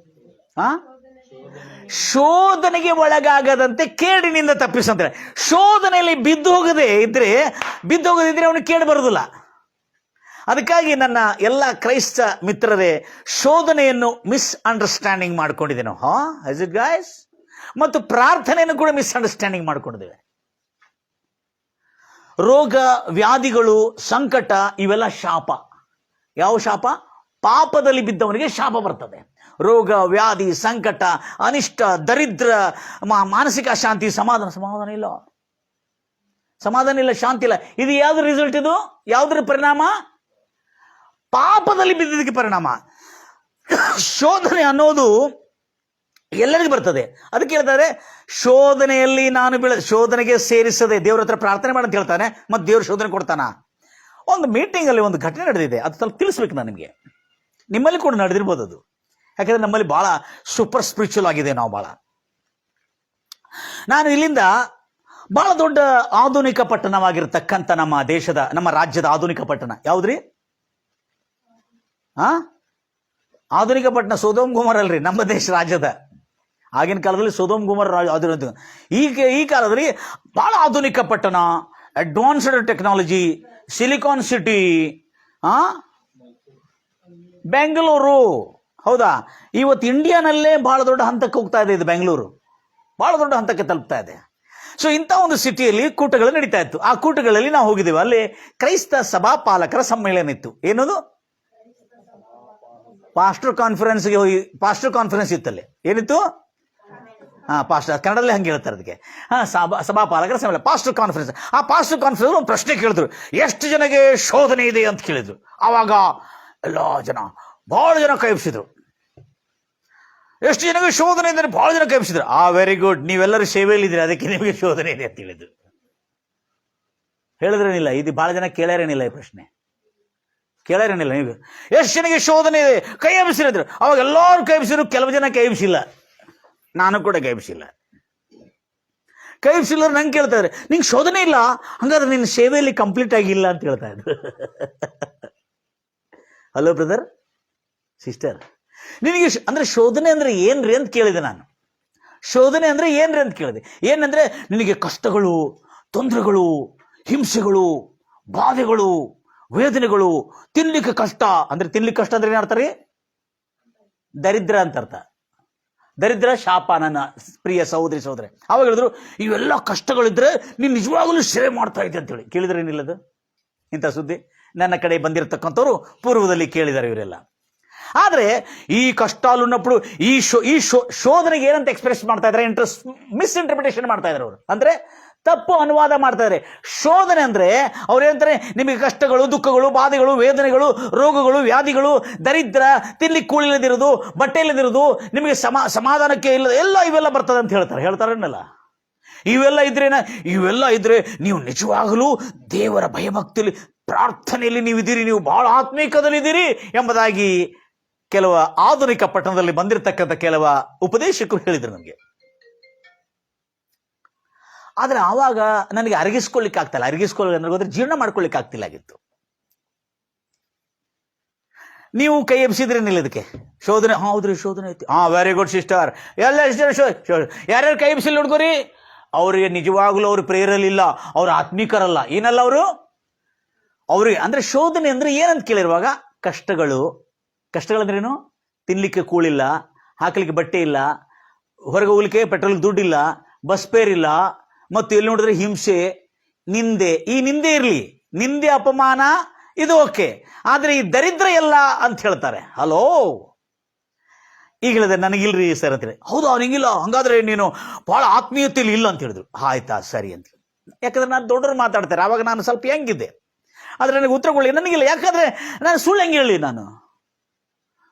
ಶೋಧನೆಗೆ ಒಳಗಾಗದಂತೆ ಕೇಡಿನಿಂದ ತಪ್ಪಿಸಂತಾರೆ. ಶೋಧನೆಯಲ್ಲಿ ಬಿದ್ದು ಹೋಗದಿದ್ರೆ ಅವನಿಗೆ ಕೇಡು ಬರುವುದಿಲ್ಲ. ಅದಕ್ಕಾಗಿ ನನ್ನ ಎಲ್ಲ ಕ್ರೈಸ್ತ ಮಿತ್ರರೇ, ಶೋಧನೆಯನ್ನು ಮಿಸ್ಅಂಡರ್ಸ್ಟ್ಯಾಂಡಿಂಗ್ ಮಾಡ್ಕೊಂಡಿದ್ದೇವೆ ನಾವು. Is it guys? ಮತ್ತು ಪ್ರಾರ್ಥನೆಯನ್ನು ಕೂಡ ಮಿಸ್ಅಂಡರ್ಸ್ಟ್ಯಾಂಡಿಂಗ್ ಮಾಡ್ಕೊಂಡಿದ್ದೇವೆ. ರೋಗ, ವ್ಯಾಧಿಗಳು, ಸಂಕಟ ಇವೆಲ್ಲ ಶಾಪ. ಯಾವ ಶಾಪ? ಪಾಪದಲ್ಲಿ ಬಿದ್ದವನಿಗೆ ಶಾಪ ಬರ್ತದೆ. ರೋಗ, ವ್ಯಾಧಿ, ಸಂಕಟ, ಅನಿಷ್ಟ, ದರಿದ್ರ, ಮಾನಸಿಕ ಅಶಾಂತಿ, ಸಮಾಧಾನ ಇಲ್ಲ, ಶಾಂತಿ ಇಲ್ಲ. ಇದು ಯಾವ್ದು ರಿಸಲ್ಟ್? ಇದು ಯಾವುದ್ರ ಪರಿಣಾಮ? ಪಾಪದಲ್ಲಿ ಬಿದ್ದಿದ್ದಕ್ಕೆ ಪರಿಣಾಮ. ಶೋಧನೆ ಅನ್ನೋದು ಎಲ್ಲರಿಗೂ ಬರ್ತದೆ. ಅದಕ್ಕೆ ಹೇಳ್ತಾರೆ, ಶೋಧನೆಯಲ್ಲಿ ಶೋಧನೆಗೆ ಸೇರಿಸದೆ ದೇವ್ರ ಹತ್ರ ಪ್ರಾರ್ಥನೆ ಮಾಡಂತ ಹೇಳ್ತಾನೆ. ಮತ್ತೆ ದೇವ್ರ ಶೋಧನೆ ಕೊಡ್ತಾನ. ಒಂದು ಮೀಟಿಂಗ್ ಅಲ್ಲಿ ಒಂದು ಘಟನೆ ನಡೆದಿದೆ, ಅದು ಸ್ವಲ್ಪ ತಿಳಿಸ್ಬೇಕು ನಾನು ನಿಮಗೆ. ನಿಮ್ಮಲ್ಲಿ ಕೂಡ ನಡೆದಿರ್ಬೋದು ಅದು. ಯಾಕಂದ್ರೆ ನಮ್ಮಲ್ಲಿ ಬಹಳ ಸೂಪರ್ ಸ್ಪಿರಿಚುವಲ್ ಆಗಿದೆ ನಾವು ಬಹಳ. ನಾನು ಇಲ್ಲಿಂದ ಬಹಳ ದೊಡ್ಡ ಆಧುನಿಕ ಪಟ್ಟಣವಾಗಿರ್ತಕ್ಕಂಥ ನಮ್ಮ ರಾಜ್ಯದ ಆಧುನಿಕ ಪಟ್ಟಣ ಯಾವ್ದ್ರಿ? ಆಧುನಿಕ ಪಟ್ಟಣ ಸೊದೋಮ್ ಗೊಮೋರ ಅಲ್ರಿ, ನಮ್ಮ ರಾಜ್ಯದ. ಆಗಿನ ಕಾಲದಲ್ಲಿ ಸೊದೋಮ್ ಗೊಮೋರ ಈ ಕಾಲದಲ್ಲಿ ಬಹಳ ಆಧುನಿಕ ಪಟ್ಟಣ, advanced technology, silicon city, Bengaluru. ಹೌದಾ? ಇವತ್ತು ಇಂಡಿಯಾನಲ್ಲೇ ಬಹಳ ದೊಡ್ಡ ಹಂತಕ್ಕೆ ಹೋಗ್ತಾ ಇದೆ. ಇದು ಬೆಂಗಳೂರು ಬಹಳ ದೊಡ್ಡ ಹಂತಕ್ಕೆ ತಲುಪ್ತಾ ಇದೆ. ಸೊ ಇಂಥ ಒಂದು ಸಿಟಿಯಲ್ಲಿ ಕೂಟಗಳು ನಡೀತಾ ಇತ್ತು. ಆ ಕೂಟಗಳಲ್ಲಿ ನಾವು ಹೋಗಿದ್ದೇವೆ. ಅಲ್ಲಿ ಕ್ರೈಸ್ತ ಸಭಾ ಪಾಲಕರ ಸಮ್ಮೇಳನ ಇತ್ತು. ಏನದು? ಪಾಸ್ಟರ್ ಕಾನ್ಫರೆನ್ಸ್ಗೆ ಹೋಗಿ ಪಾಸ್ಟರ್ ಕಾನ್ಫರೆನ್ಸ್ ಇತ್ತಲ್ಲಿ. ಏನಿತ್ತು? ಪಾಸ್ಟರ್ ಕನ್ನಡದಲ್ಲಿ ಹಂಗೆ ಹೇಳ್ತಾರೆ ಅದಕ್ಕೆ. ಸಭಾ ಪಾಲಕರ ಸಮ್ಮೇಳನ, ಪಾಸ್ಟರ್ ಕಾನ್ಫರೆನ್ಸ್. ಆ ಪಾಸ್ಟರ್ ಕಾನ್ಫರೆನ್ಸ್ ಒಂದು ಪ್ರಶ್ನೆ ಕೇಳಿದ್ರು, ಎಷ್ಟು ಜನಗೆ ಶೋಧನೆ ಇದೆ ಅಂತ ಕೇಳಿದ್ರು. ಆವಾಗ ಬಹಳ ಜನ ಕೈ ಎಬ್ಬಿಸಿದ್ರು. ಎಷ್ಟು ಜನಗೆ ಶೋಧನೆ ಇದೆ? ಬಹಳ ಜನ ಕೈ ಎಬ್ಬಿಸಿದ್ರು. ವೆರಿ ಗುಡ್, ನೀವೆಲ್ಲರೂ ಸೇವೆಯಲ್ಲಿದ್ದೀರಿ, ಅದಕ್ಕೆ ನಿಮಗೆ ಶೋಧನೆ ಇದೆ ಅಂತ ಹೇಳಿದ್ರು. ಹೇಳಿದ್ರೇನಿಲ್ಲ, ಇದು ಬಹಳ ಜನ ಕೇಳ್ಯಾರೇನಿಲ್ಲ ಈ ಪ್ರಶ್ನೆ. ಕೇಳ್ಯಾರೇನಿಲ್ಲ. ನೀವು ಎಷ್ಟು ಜನಗೆ ಶೋಧನೆ ಇದೆ ಕೈ ಎಬ್ಬಿಸಿದ್ರು. ಅವಾಗ ಎಲ್ಲರೂ ಕೈ ಎಬ್ಬಿಸಿದ್ರು, ಕೆಲವು ಜನ ಕೈ ಎಬ್ಬಿಸಿಲ್ಲ. ನಾನು ಕೂಡ ಕೈ ಎಬ್ಬಿಸಿಲ್ಲ. ಕೈ ಎಬ್ಬಿಸಿಲ್ಲ. ನಂಗೆ ಕೇಳ್ತಾ ಇದ್ರೆ, ನಿಂಗೆ ಶೋಧನೆ ಇಲ್ಲ, ಹಂಗಾದ್ರೆ ನಿನ್ನ ಸೇವೆಯಲ್ಲಿ ಕಂಪ್ಲೀಟ್ ಆಗಿಲ್ಲ ಅಂತ ಹೇಳ್ತಾ ಇದ್ರು. ಹಲೋ ಬ್ರದರ್, ಸಿಸ್ಟರ್, ನಿನಗೆ ಅಂದ್ರೆ ಶೋಧನೆ ಅಂದ್ರೆ ಏನ್ರಿ ಅಂತ ಕೇಳಿದೆ ನಾನು. ಶೋಧನೆ ಅಂದ್ರೆ ಏನ್ರಿ ಅಂತ ಕೇಳಿದೆ. ಏನಂದ್ರೆ ನಿನಗೆ ಕಷ್ಟಗಳು, ತೊಂದರೆಗಳು, ಹಿಂಸೆಗಳು, ಬಾಧೆಗಳು, ವೇದನೆಗಳು, ತಿನ್ಲಿಕ್ಕೆ ಕಷ್ಟ. ಅಂದ್ರೆ ತಿನ್ಲಿಕ್ಕೆ ಕಷ್ಟ ಅಂದ್ರೆ ಏನರ್ಥ ರೀ? ದರಿದ್ರ ಅಂತ ಅರ್ಥ. ದರಿದ್ರ ಶಾಪ. ನನ್ನ ಪ್ರಿಯ ಸಹೋದರಿ ಅವಾಗ ಹೇಳಿದ್ರು, ಇವೆಲ್ಲ ಕಷ್ಟಗಳಿದ್ರೆ ನೀನು ನಿಜವಾಗಲೂ ಸೇವೆ ಮಾಡ್ತಾ ಇದ್ದೆ ಅಂತೇಳಿ. ಕೇಳಿದ್ರೆ ಏನಿಲ್ಲದು ಇಂಥ ಸುದ್ದಿ? ನನ್ನ ಕಡೆ ಬಂದಿರತಕ್ಕಂಥವ್ರು ಪೂರ್ವದಲ್ಲಿ ಕೇಳಿದ್ದಾರೆ ಇವರೆಲ್ಲ. ಆದ್ರೆ ಈ ಕಷ್ಟಾಲುನ್ನప్పుడు ಈ ಶೋಧನೆಗೆ ಏನಂತ ಎಕ್ಸ್ಪ್ರೆಸ್ ಮಾಡ್ತಾ ಇದ್ದಾರೆ? ಮಿಸ್ಇಂಟರ್ಪ್ರಿಟೇಷನ್ ಮಾಡ್ತಾ ಇದ್ದಾರೆ ಅವರು. ಅಂದ್ರೆ ತಪ್ಪು ಅನುವಾದ ಮಾಡ್ತಾ ಇದ್ದಾರೆ. ಶೋಧನೆ ಅಂದ್ರೆ ಅವ್ರು ಏನಂತಾರೆ, ನಿಮಗೆ ಕಷ್ಟಗಳು, ದುಃಖಗಳು, ಬಾಧೆಗಳು, ವೇದನೆಗಳು, ರೋಗಗಳು, ವ್ಯಾಧಿಗಳು, ದರಿದ್ರ, ತಿನ್ಲಿಕ್ಕೆ ಕೂಳಿಲ್ಲದಿರೋದು, ಬಟ್ಟೆ ಇಲ್ಲದಿರೋದು, ನಿಮಗೆ ಸಮಾಧಾನಕ್ಕೆ ಇಲ್ಲ, ಎಲ್ಲ ಇವೆಲ್ಲ ಬರ್ತದೆ ಅಂತ ಹೇಳ್ತಾರನ್ನಲ್ಲ. ಇವೆಲ್ಲ ಇದ್ರೆ ನೀವು ನಿಜವಾಗಲೂ ದೇವರ ಭಯಭಕ್ತಿಯಲ್ಲಿ, ಪ್ರಾರ್ಥನೆಯಲ್ಲಿ ನೀವಿದ್ದೀರಿ, ನೀವು ಬಹಳ ಆತ್ಮೀಕದಲ್ಲಿದ್ದೀರಿ ಎಂಬುದಾಗಿ ಕೆಲವು ಆಧುನಿಕ ಪಟ್ಟಣದಲ್ಲಿ ಬಂದಿರತಕ್ಕಂಥ ಕೆಲವು ಉಪದೇಶಕರು ಹೇಳಿದ್ರು ನಮಗೆ. ಆದ್ರೆ ಆವಾಗ ನನಗೆ ಅರಗಿಸ್ಕೊಳ್ಳಿಕ್ಕೆ ಆಗ್ತಿಲ್ಲ. ಅಂದ್ರೆ ಜೀರ್ಣ ಮಾಡ್ಕೊಳ್ಳಿಕ್ಕೆ ಆಗ್ತಿಲ್ಲ ಆಗಿತ್ತು. ನೀವು ಕೈ ಎಬ್ಸಿದ್ರೇನಿಲ್ಲ ಇದಕ್ಕೆ? ಶೋಧನೆ. ಹೌದ್ರಿ, ಶೋಧನೆ ಐತಿ. Very good sister. ಎಲ್ಲ ಯಾರ್ಯಾರು ಕೈ ಎಬ್ಸಿಲ್ಲ ನೋಡ್ಕೋರಿ? ಅವರಿಗೆ ನಿಜವಾಗ್ಲೂ ಅವರು ಪ್ರೇರಲಿಲ್ಲ, ಅವರು ಆತ್ಮಿಕರಲ್ಲ. ಏನಲ್ಲ ಅವರು? ಅವ್ರಿಗೆ ಅಂದ್ರೆ ಶೋಧನೆ ಅಂದ್ರೆ ಏನಂತ ಕೇಳಿರುವಾಗ ಕಷ್ಟಗಳಂದ್ರೇನು? ತಿನ್ಲಿಕ್ಕೆ ಕೂಳಿಲ್ಲ, ಹಾಕಲಿಕ್ಕೆ ಬಟ್ಟೆ ಇಲ್ಲ, ಹೊರಗೆ ಹೋಗ್ಲಿಕ್ಕೆ ಪೆಟ್ರೋಲ್ ದುಡ್ಡಿಲ್ಲ, ಬಸ್ ಫೇರ್ ಇಲ್ಲ, ಮತ್ತು ಎಲ್ಲಿ ನೋಡಿದ್ರೆ ಹಿಂಸೆ, ನಿಂದೆ. ಈ ನಿಂದೆ ಇರಲಿ, ನಿಂದೆ ಅಪಮಾನ ಇದು ಓಕೆ, ಆದ್ರೆ ಈ ದರಿದ್ರ ಎಲ್ಲ ಅಂತ ಹೇಳ್ತಾರೆ. ಹಲೋ, ಈಗ ಹೇಳಿದೆ ನನಗಿಲ್ರಿ ಸರ್ ಅಂತೇಳಿ. ಹೌದು, ಅವನಿಗಿಲ್ಲ, ಹಂಗಾದ್ರೆ ನೀನು ಬಹಳ ಆತ್ಮೀಯತೆಯಲ್ಲಿ ಇಲ್ಲ ಅಂತ ಹೇಳಿದ್ರು. ಆಯ್ತಾ ಸರಿ ಅಂತ. ಯಾಕಂದ್ರೆ ನಾನು ದೊಡ್ಡವರು ಮಾತಾಡ್ತಾರೆ, ಆವಾಗ ನಾನು ಸ್ವಲ್ಪ ಹೆಂಗಿದ್ದೆ, ಆದ್ರೆ ನನಗೆ ಉತ್ತರಗೊಳ್ಳಿ ನನಗಿಲ್ಲ. ಯಾಕಂದ್ರೆ ನಾನು ಸುಳ್ಳು ಹೆಂಗೆ ಹೇಳಿ? ನಾನು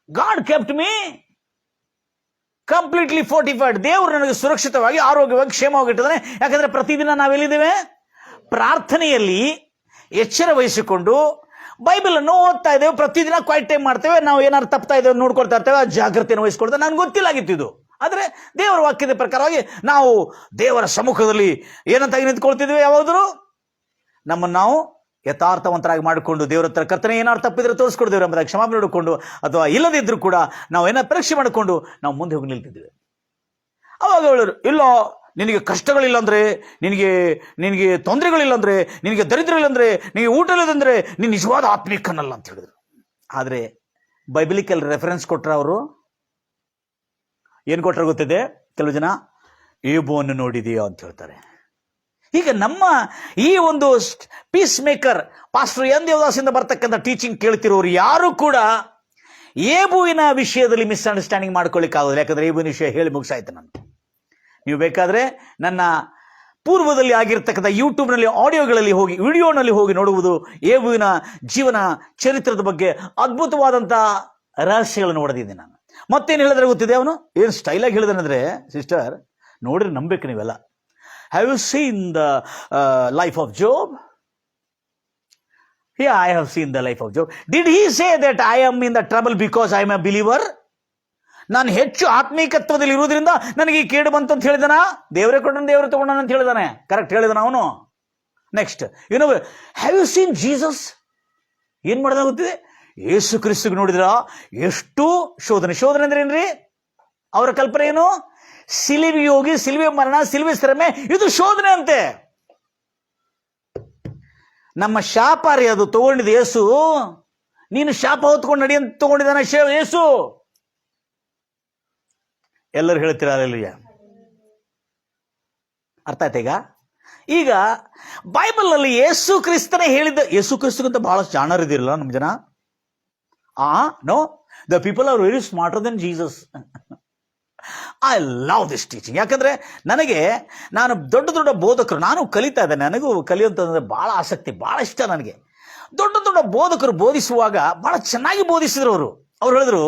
god kept me completely fortified. ದೇವರು ನನಗೆ ಸುರಕ್ಷಿತವಾಗಿ, ಆರೋಗ್ಯವಾಗಿ, ಕ್ಷೇಮವಾಗಿ ಇಟ್ಟಿದ್ದಾನೆ. ಯಾಕಂದ್ರೆ ಪ್ರತಿದಿನ ನಾವೆಲ್ಲಿದ್ದೇವೆ? ಪ್ರಾರ್ಥನೆಯಲ್ಲಿ ಎಚ್ಚರ ವಹಿಸಿಕೊಂಡು ಬೈಬಲ್ ಅನ್ನು ಓದ್ತಾ ಇದ್ದೇವೆ. ಪ್ರತಿದಿನ ಕ್ವೈಟ್ ಟೈಮ್ ಮಾಡ್ತೇವೆ. ನಾವು ಏನಾದ್ರು ತಪ್ತಾ ಇದ್ದೇವೆ ನೋಡ್ಕೊಳ್ತಾ ಇರ್ತೇವೆ, ಜಾಗೃತಿಯನ್ನು ವಹಿಸ್ಕೊಳ್ತೇವೆ. ನನ್ಗೆ ಗೊತ್ತಿಲ್ಲಾಗಿತ್ತು ಇದು. ಆದ್ರೆ ದೇವರ ವಾಕ್ಯದ ಪ್ರಕಾರವಾಗಿ ನಾವು ದೇವರ ಸಮ್ಮುಖದಲ್ಲಿ ಏನಂತಾಗಿ ನಿಂತ್ಕೊಳ್ತಿದ್ವಿ? ಯಾವಾದ್ರು ನಮ್ಮನ್ನು ನಾವು ಯಥಾರ್ಥವಂತರಾಗಿ ಮಾಡಿಕೊಂಡು ದೇವರ ಹತ್ರ ಕರ್ತನೆ ಏನಾದ್ರು ತಪ್ಪಿದ್ರೆ ತೋರಿಸ್ಕೊಡ್ದೇವ್ರು ಎಂಬುದಾಗಿ ಕ್ಷಮಾಪಣೆ ಹಿಡ್ಕೊಂಡು, ಅಥವಾ ಇಲ್ಲದಿದ್ರು ಕೂಡ ನಾವು ಏನಾದ್ರು ಪರೀಕ್ಷೆ ಮಾಡಿಕೊಂಡು ನಾವು ಮುಂದೆ ಹೋಗಿ ನಿಲ್ತಿದ್ವಿ. ಅವಾಗ ಹೇಳೋರು, ಇಲ್ಲ ನಿನಗೆ ಕಷ್ಟಗಳಿಲ್ಲ ಅಂದ್ರೆ, ನಿನಗೆ ತೊಂದರೆಗಳಿಲ್ಲ ಅಂದ್ರೆ, ನಿನಗೆ ದರಿದ್ರ ಇಲ್ಲ ಅಂದ್ರೆ, ನಿನಗೆ ಊಟ ಇಲ್ಲದಂದ್ರೆ ನೀನು ನಿಜವಾದ ಆತ್ಮಿಕನಲ್ಲ ಅಂತ ಹೇಳಿದ್ರು. ಆದ್ರೆ ಬೈಬಲಿಕಲ್ ರೆಫರೆನ್ಸ್ ಕೊಟ್ರ ಅವರು ಏನ್ ಕೊಟ್ರ ಗೊತ್ತಿದೆ? ಕೆಲವು ಜನ ಏಬೋವನ್ನು ನೋಡಿದೀಯಾ ಅಂತ ಹೇಳ್ತಾರೆ. ಈಗ ನಮ್ಮ ಈ ಒಂದು ಪೀಸ್ ಮೇಕರ್ ಪಾಸ್ಟರ್ ಎನ್ ದೇವದಾಸಿಂದ ಬರ್ತಕ್ಕಂಥ ಟೀಚಿಂಗ್ ಕೇಳ್ತಿರೋರು ಯಾರು ಕೂಡ ಏಬುವಿನ ವಿಷಯದಲ್ಲಿ ಮಿಸ್ಅಂಡರ್ಸ್ಟ್ಯಾಂಡಿಂಗ್ ಮಾಡ್ಕೊಳ್ಳಿಕ್ಕೆ ಆಗೋದಿಲ್ಲ. ಯಾಕಂದ್ರೆ ಏಬುವಿನ ವಿಷಯ ಹೇಳಿ ಮುಗಿಸಾಯ್ತು. ನಾನು ನೀವು ಬೇಕಾದ್ರೆ ನನ್ನ ಪೂರ್ವದಲ್ಲಿ ಆಗಿರ್ತಕ್ಕಂಥ ಯೂಟ್ಯೂಬ್ನಲ್ಲಿ ಆಡಿಯೋಗಳಲ್ಲಿ ಹೋಗಿ, ವಿಡಿಯೋನಲ್ಲಿ ಹೋಗಿ ನೋಡುವುದು ಏಬುವಿನ ಜೀವನ ಚರಿತ್ರದ ಬಗ್ಗೆ ಅದ್ಭುತವಾದಂಥ ರಹಸ್ಯಗಳನ್ನು ನೋಡಿದ್ದೀನಿ ನಾನು. ಮತ್ತೇನು ಹೇಳಿದ್ರೆ ಗೊತ್ತಿದೆ? ಅವನು ಏನು ಸ್ಟೈಲಾಗಿ ಹೇಳಿದಾನಂದ್ರೆ, ಸಿಸ್ಟರ್ ನೋಡ್ರಿ ನಂಬೇಕು ನೀವೆಲ್ಲ. Have you seen the life of Job? Yeah, I have seen the life of Job. Did he say that I am in the trouble because I am a believer? ನಾನು ಹೆಚ್ಚು ಆತ್ಮೀಕತ್ವದಲ್ಲಿ ಇರುವುದರಿಂದ ನನಗೆ ಈ ಕೇಡು ಬಂತು ಅಂತ ಹೇಳಿದಾನ? ದೇವರೇ ಕೊಟ್ಟನು, ದೇವರು ತಗೊಂಡನ ಅಂತ ಹೇಳಿದಾನೆ. ಕರೆಕ್ಟ್ ಹೇಳಿದಾನ ಅವನು. Next, have you seen Jesus? ಏನ್ ಮಾಡ್ದ ಗೊತ್ತಿದೆ? ಯೇಸು ಕ್ರಿಸ್ತಿಗೆ ನೋಡಿದ್ರ ಎಷ್ಟು ಶೋಧನೆ ಅಂದ್ರೆ ಏನ್ರಿ? ಅವರ ಕಲ್ಪನೆ ಏನು? ಸಿಲಿವಿಗೆ ಹೋಗಿ ಸಿಲಿವೆ ಮರಣ, ಸಿಲಿವೆ ಶ್ರಮೆ, ಇದು ಶೋಧನೆ ಅಂತೆ. ನಮ್ಮ ಶಾಪ ರೀ ಅದು ತಗೊಂಡಿದ್ದು ಯೇಸು. ನೀನು ಶಾಪ ಹೊತ್ಕೊಂಡು ನಡಿ ಅಂತ ತಗೊಂಡಿದ್ದಾನ ಯೇಸು. ಎಲ್ಲರೂ ಹೇಳ್ತೀರ ಅಲ್ಲೆಲ್ಲೂಯ್ಯ. ಅರ್ಥ ಆಯ್ತಾ? ಈಗ ಬೈಬಲ್ ನಲ್ಲಿ ಯೇಸು ಕ್ರಿಸ್ತನೇ ಹೇಳಿದ್ದ. ಯೇಸು ಕ್ರಿಸ್ತಕ್ಕಂತ ಬಹಳ ಜಾಣರಿದಿರಲ್ಲ ನಮ್ಮ ಜನ. No, the people are very smarter than Jesus. I love this teaching. ಯಾಕಂದ್ರೆ ನಾನು ದೊಡ್ಡ ಬೋಧಕರು, ನಾನು ಕಲಿತಾ ಇದ್ದೇನೆ, ನನಗೂ ಕಲಿಯುವಂತಂದ್ರೆ ಬಹಳ ಆಸಕ್ತಿ, ಬಹಳ ಇಷ್ಟ ನನಗೆ. ದೊಡ್ಡ ಬೋಧಕರು ಬೋಧಿಸುವಾಗ ಬಹಳ ಚೆನ್ನಾಗಿ ಬೋಧಿಸಿದ್ರು ಅವರು. ಅವ್ರು ಹೇಳಿದ್ರು,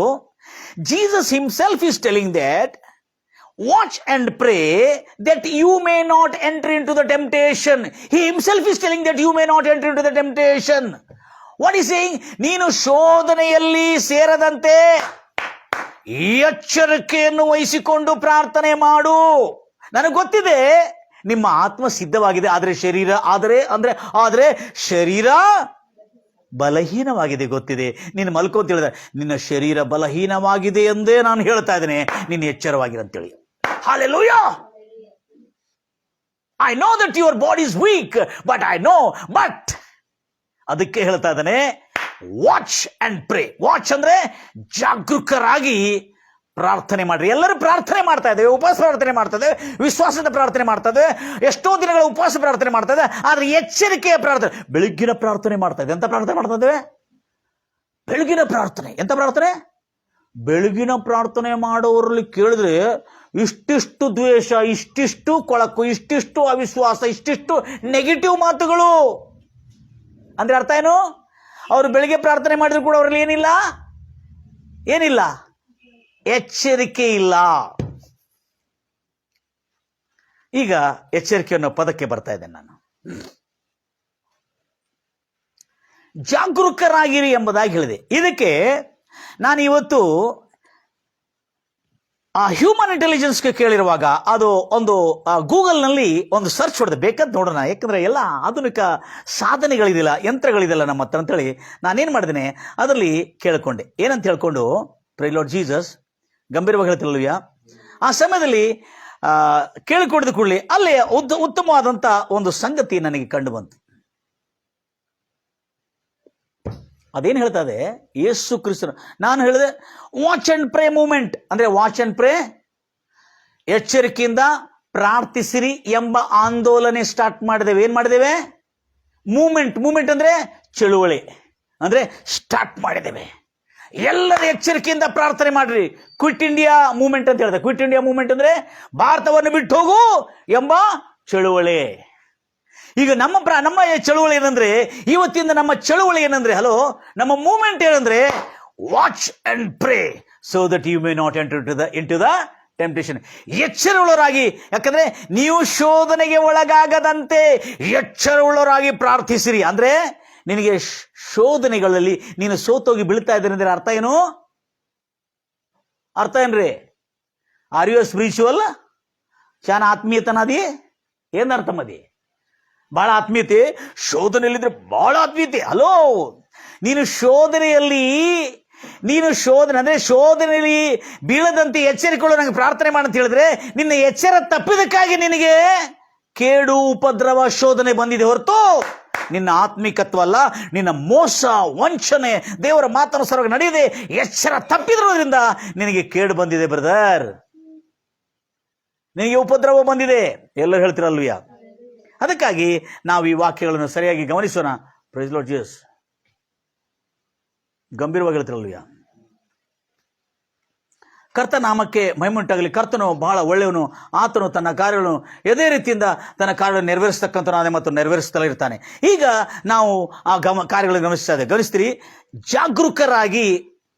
Jesus himself is telling that watch and pray that you may not enter into the temptation. He himself is telling that you may not enter into the temptation. What is saying? ನೀನು ಶೋಧನೆಯಲ್ಲಿ ಸೇರದಂತೆ ಎಚ್ಚರಿಕೆಯನ್ನು ವಹಿಸಿಕೊಂಡು ಪ್ರಾರ್ಥನೆ ಮಾಡು. ನನಗೆ ಗೊತ್ತಿದೆ ನಿಮ್ಮ ಆತ್ಮ ಸಿದ್ಧವಾಗಿದೆ, ಆದರೆ ಶರೀರ ಬಲಹೀನವಾಗಿದೆ. ಗೊತ್ತಿದೆ. ನೀನು ಮಲ್ಕೋ ಅಂತ ಹೇಳಿದ, ನಿನ್ನ ಶರೀರ ಬಲಹೀನವಾಗಿದೆ ಎಂದೇ ನಾನು ಹೇಳ್ತಾ ಇದ್ದೇನೆ, ನೀನು ಎಚ್ಚರವಾಗಿರಂತೇಳಿ. Hallelujah! I know that your body is weak, but ಅದಕ್ಕೆ ಹೇಳ್ತಾ ಇದ್ದಾನೆ, ವಾಚ್ ಅಂಡ್ ಪ್ರೇ. ವಾಚ್ ಅಂದ್ರೆ ಜಾಗರೂಕರಾಗಿ ಪ್ರಾರ್ಥನೆ ಮಾಡ್ರಿ. ಎಲ್ಲರೂ ಪ್ರಾರ್ಥನೆ ಮಾಡ್ತಾ ಇದ್ದೇವೆ, ಉಪವಾಸ ಪ್ರಾರ್ಥನೆ ಮಾಡ್ತಾ ಇದ್ದೇವೆ, ವಿಶ್ವಾಸದ ಪ್ರಾರ್ಥನೆ ಮಾಡ್ತಾ ಇದ್ದೇವೆ, ಎಷ್ಟೋ ದಿನಗಳ ಉಪವಾಸ ಪ್ರಾರ್ಥನೆ ಮಾಡ್ತಾ ಇದ್ದೇವೆ. ಆದ್ರೆ ಎಚ್ಚರಿಕೆಯ ಪ್ರಾರ್ಥನೆ, ಬೆಳಗ್ಗಿನ ಪ್ರಾರ್ಥನೆ ಮಾಡ್ತಾ ಇದ್ದೇವೆ. ಎಂತ ಪ್ರಾರ್ಥನೆ ಮಾಡ್ತಾ ಇದ್ದೇವೆ? ಬೆಳಗಿನ ಪ್ರಾರ್ಥನೆ. ಎಂತ ಪ್ರಾರ್ಥನೆ? ಬೆಳಗಿನ ಪ್ರಾರ್ಥನೆ ಮಾಡೋರಲ್ಲಿ ಕೇಳಿದ್ರೆ ಇಷ್ಟಿಷ್ಟು ದ್ವೇಷ, ಇಷ್ಟಿಷ್ಟು ಕೊಳಕು, ಇಷ್ಟಿಷ್ಟು ಅವಿಶ್ವಾಸ, ಇಷ್ಟಿಷ್ಟು ನೆಗೆಟಿವ್ ಮಾತುಗಳು. ಅಂದ್ರೆ ಅರ್ಥ ಏನು? ಅವರು ಬೆಳಿಗ್ಗೆ ಪ್ರಾರ್ಥನೆ ಮಾಡಿದ್ರು ಕೂಡ ಅವರಲ್ಲಿ ಏನಿಲ್ಲ, ಎಚ್ಚರಿಕೆ ಇಲ್ಲ. ಈಗ ಎಚ್ಚರಿಕೆ ಅನ್ನೋ ಪದಕ್ಕೆ ಬರ್ತಾ ಇದ್ದೇನೆ ನಾನು. ಜಾಗರೂಕರಾಗಿರಿ ಎಂಬುದಾಗಿ ಹೇಳಿದೆ. ಇದಕ್ಕೆ ನಾನು ಇವತ್ತು ಹ್ಯೂಮನ್ ಇಂಟೆಲಿಜೆನ್ಸ್ಗೆ ಕೇಳಿರುವಾಗ ಅದು ಒಂದು ಗೂಗಲ್ನಲ್ಲಿ ಒಂದು ಸರ್ಚ್ ಹೊಡೆದೆ, ಬೇಕಂತ ನೋಡೋಣ. ಯಾಕಂದ್ರೆ ಎಲ್ಲ ಆಧುನಿಕ ಸಾಧನೆಗಳಿದಿಲ್ಲ, ಯಂತ್ರಗಳಿದಿಲ್ಲ ನಮ್ಮ ಹತ್ರ ಅಂತೇಳಿ ನಾನೇನು ಮಾಡಿದ್ದೇನೆ, ಅದರಲ್ಲಿ ಕೇಳಿಕೊಂಡೆ. ಏನಂತ ಹೇಳ್ಕೊಂಡು, ಪ್ರೈ ಲಾರ್ಡ್ ಜೀಸಸ್ ಗಂಭೀರವಾಗಿ ಹೇಳ್ತಿರಲ್ವಯ್ಯ, ಆ ಸಮಯದಲ್ಲಿ ಕೇಳಿಕೊಂಡಿದ ಕೂಡಲೇ ಅಲ್ಲೇ ಉತ್ತಮವಾದಂಥ ಒಂದು ಸಂಗತಿ ನನಗೆ ಕಂಡು ಬಂತು. ಅದೇನು ಹೇಳ್ತಾ ಇದೆ ಯೇಸು ಕ್ರಿಸ್ತನು. ನಾನು ಹೇಳಿದೆ ವಾಚ್ ಅಂಡ್ ಪ್ರೇ ಮೂಮೆಂಟ್, ಅಂದ್ರೆ ವಾಚ್ ಅಂಡ್ ಪ್ರೇ, ಎಚ್ಚರಿಕೆಯಿಂದ ಪ್ರಾರ್ಥಿಸಿರಿ ಎಂಬ ಆಂದೋಲನೆ ಸ್ಟಾರ್ಟ್ ಮಾಡಿದ್ದೇವೆ. ಏನ್ ಮಾಡಿದ್ದೇವೆ? ಮೂಮೆಂಟ್ ಅಂದ್ರೆ ಚಳುವಳಿ, ಅಂದ್ರೆ ಸ್ಟಾರ್ಟ್ ಮಾಡಿದ್ದೇವೆ. ಎಲ್ಲರ ಎಚ್ಚರಿಕೆಯಿಂದ ಪ್ರಾರ್ಥನೆ ಮಾಡ್ರಿ. ಕ್ವಿಟ್ ಇಂಡಿಯಾ ಮೂವ್ಮೆಂಟ್ ಅಂತ ಹೇಳಿದೆ. ಕ್ವಿಟ್ ಇಂಡಿಯಾ ಮೂವ್ಮೆಂಟ್ ಅಂದ್ರೆ ಭಾರತವನ್ನು ಬಿಟ್ಟು ಹೋಗು ಎಂಬ ಚಳುವಳಿ. ಈಗ ನಮ್ಮ ಚಳುವಳಿ ಏನಂದ್ರೆ, ಇವತ್ತಿಂದ ನಮ್ಮ ಚಳುವಳಿ ಏನಂದ್ರೆ, ನಮ್ಮ ಮೂವ್ಮೆಂಟ್ ಏನಂದ್ರೆ watch and pray so that you may not enter into the temptation. ಎಚ್ಚರವುಳ್ಳವರಾಗಿ, ಯಾಕಂದ್ರೆ ನೀವು ಶೋಧನೆಗೆ ಒಳಗಾಗದಂತೆ ಎಚ್ಚರವುಳ್ಳವರಾಗಿ ಪ್ರಾರ್ಥಿಸಿರಿ. ಅಂದ್ರೆ ನಿನಗೆ ಶೋಧನೆಗಳಲ್ಲಿ ನೀನು ಸೋತೋಗಿ ಬೀಳ್ತಾ ಇದ್ದೇನೆ ಅಂದ್ರೆ ಅರ್ಥ ಏನು? ಅರ್ಥ ಏನ್ರಿ? Are you spiritual? ಶಾನ ಆತ್ಮೀಯತನದಿ? ಏನ್ ಅರ್ಥ ಮದಿ? ಬಹಳ ಆತ್ಮೀಯತೆ, ಶೋಧನೆಯಲ್ಲಿದ್ರೆ ಬಹಳ ಆತ್ಮೀಯತೆ. ನೀನು ಶೋಧನೆಯಲ್ಲಿ ಬೀಳದಂತೆ ಎಚ್ಚರಿಕೊಳ್ಳೋ ನಂಗೆ ಪ್ರಾರ್ಥನೆ ಮಾಡಂತ ಹೇಳಿದ್ರೆ, ನಿನ್ನ ಎಚ್ಚರ ತಪ್ಪಿದಕ್ಕಾಗಿ ನಿನಗೆ ಕೇಡು, ಉಪದ್ರವ, ಶೋಧನೆ ಬಂದಿದೆ ಹೊರತು ನಿನ್ನ ಆತ್ಮಿಕತ್ವ ಅಲ್ಲ, ನಿನ್ನ ಮೋಸ, ವಂಚನೆ, ದೇವರ ಮಾತನುಸಾರವಾಗಿ ನಡೆಯದೆ ಎಚ್ಚರ ತಪ್ಪಿದ್ರೋದ್ರಿಂದ ನಿನಗೆ ಕೇಡು ಬಂದಿದೆ ಬ್ರದರ್, ನಿನಗೆ ಉಪದ್ರವ ಬಂದಿದೆ. ಎಲ್ಲರೂ ಹೇಳ್ತಿರಲ್ವಿಯಾ? ಅದಕ್ಕಾಗಿ ನಾವು ಈ ವಾಕ್ಯಗಳನ್ನು ಸರಿಯಾಗಿ ಗಮನಿಸೋಣ. Praise Lord Jesus. ಗಂಭೀರವಾಗಿ ಹೇಳ್ತಿರಲ್ವಿಯಾ? ಕರ್ತ ನಾಮಕ್ಕೆ ಮಹಿಮೆಯುಂಟಾಗಲಿ. ಕರ್ತನು ಬಹಳ ಒಳ್ಳೆಯವನು. ಆತನು ತನ್ನ ಕಾರ್ಯಗಳನ್ನು ಅದೇ ರೀತಿಯಿಂದ ತನ್ನ ಕಾರ್ಯಗಳನ್ನು ನೆರವೇರಿಸ್ತಕ್ಕಂಥನಾದೆ ಮತ್ತು ನೆರವೇರಿಸ್ತಲೇ ಇರ್ತಾನೆ. ಈಗ ನಾವು ಆ ಕಾರ್ಯಗಳನ್ನು ಗಮನಿಸ್ತೀರಿ. ಜಾಗರೂಕರಾಗಿ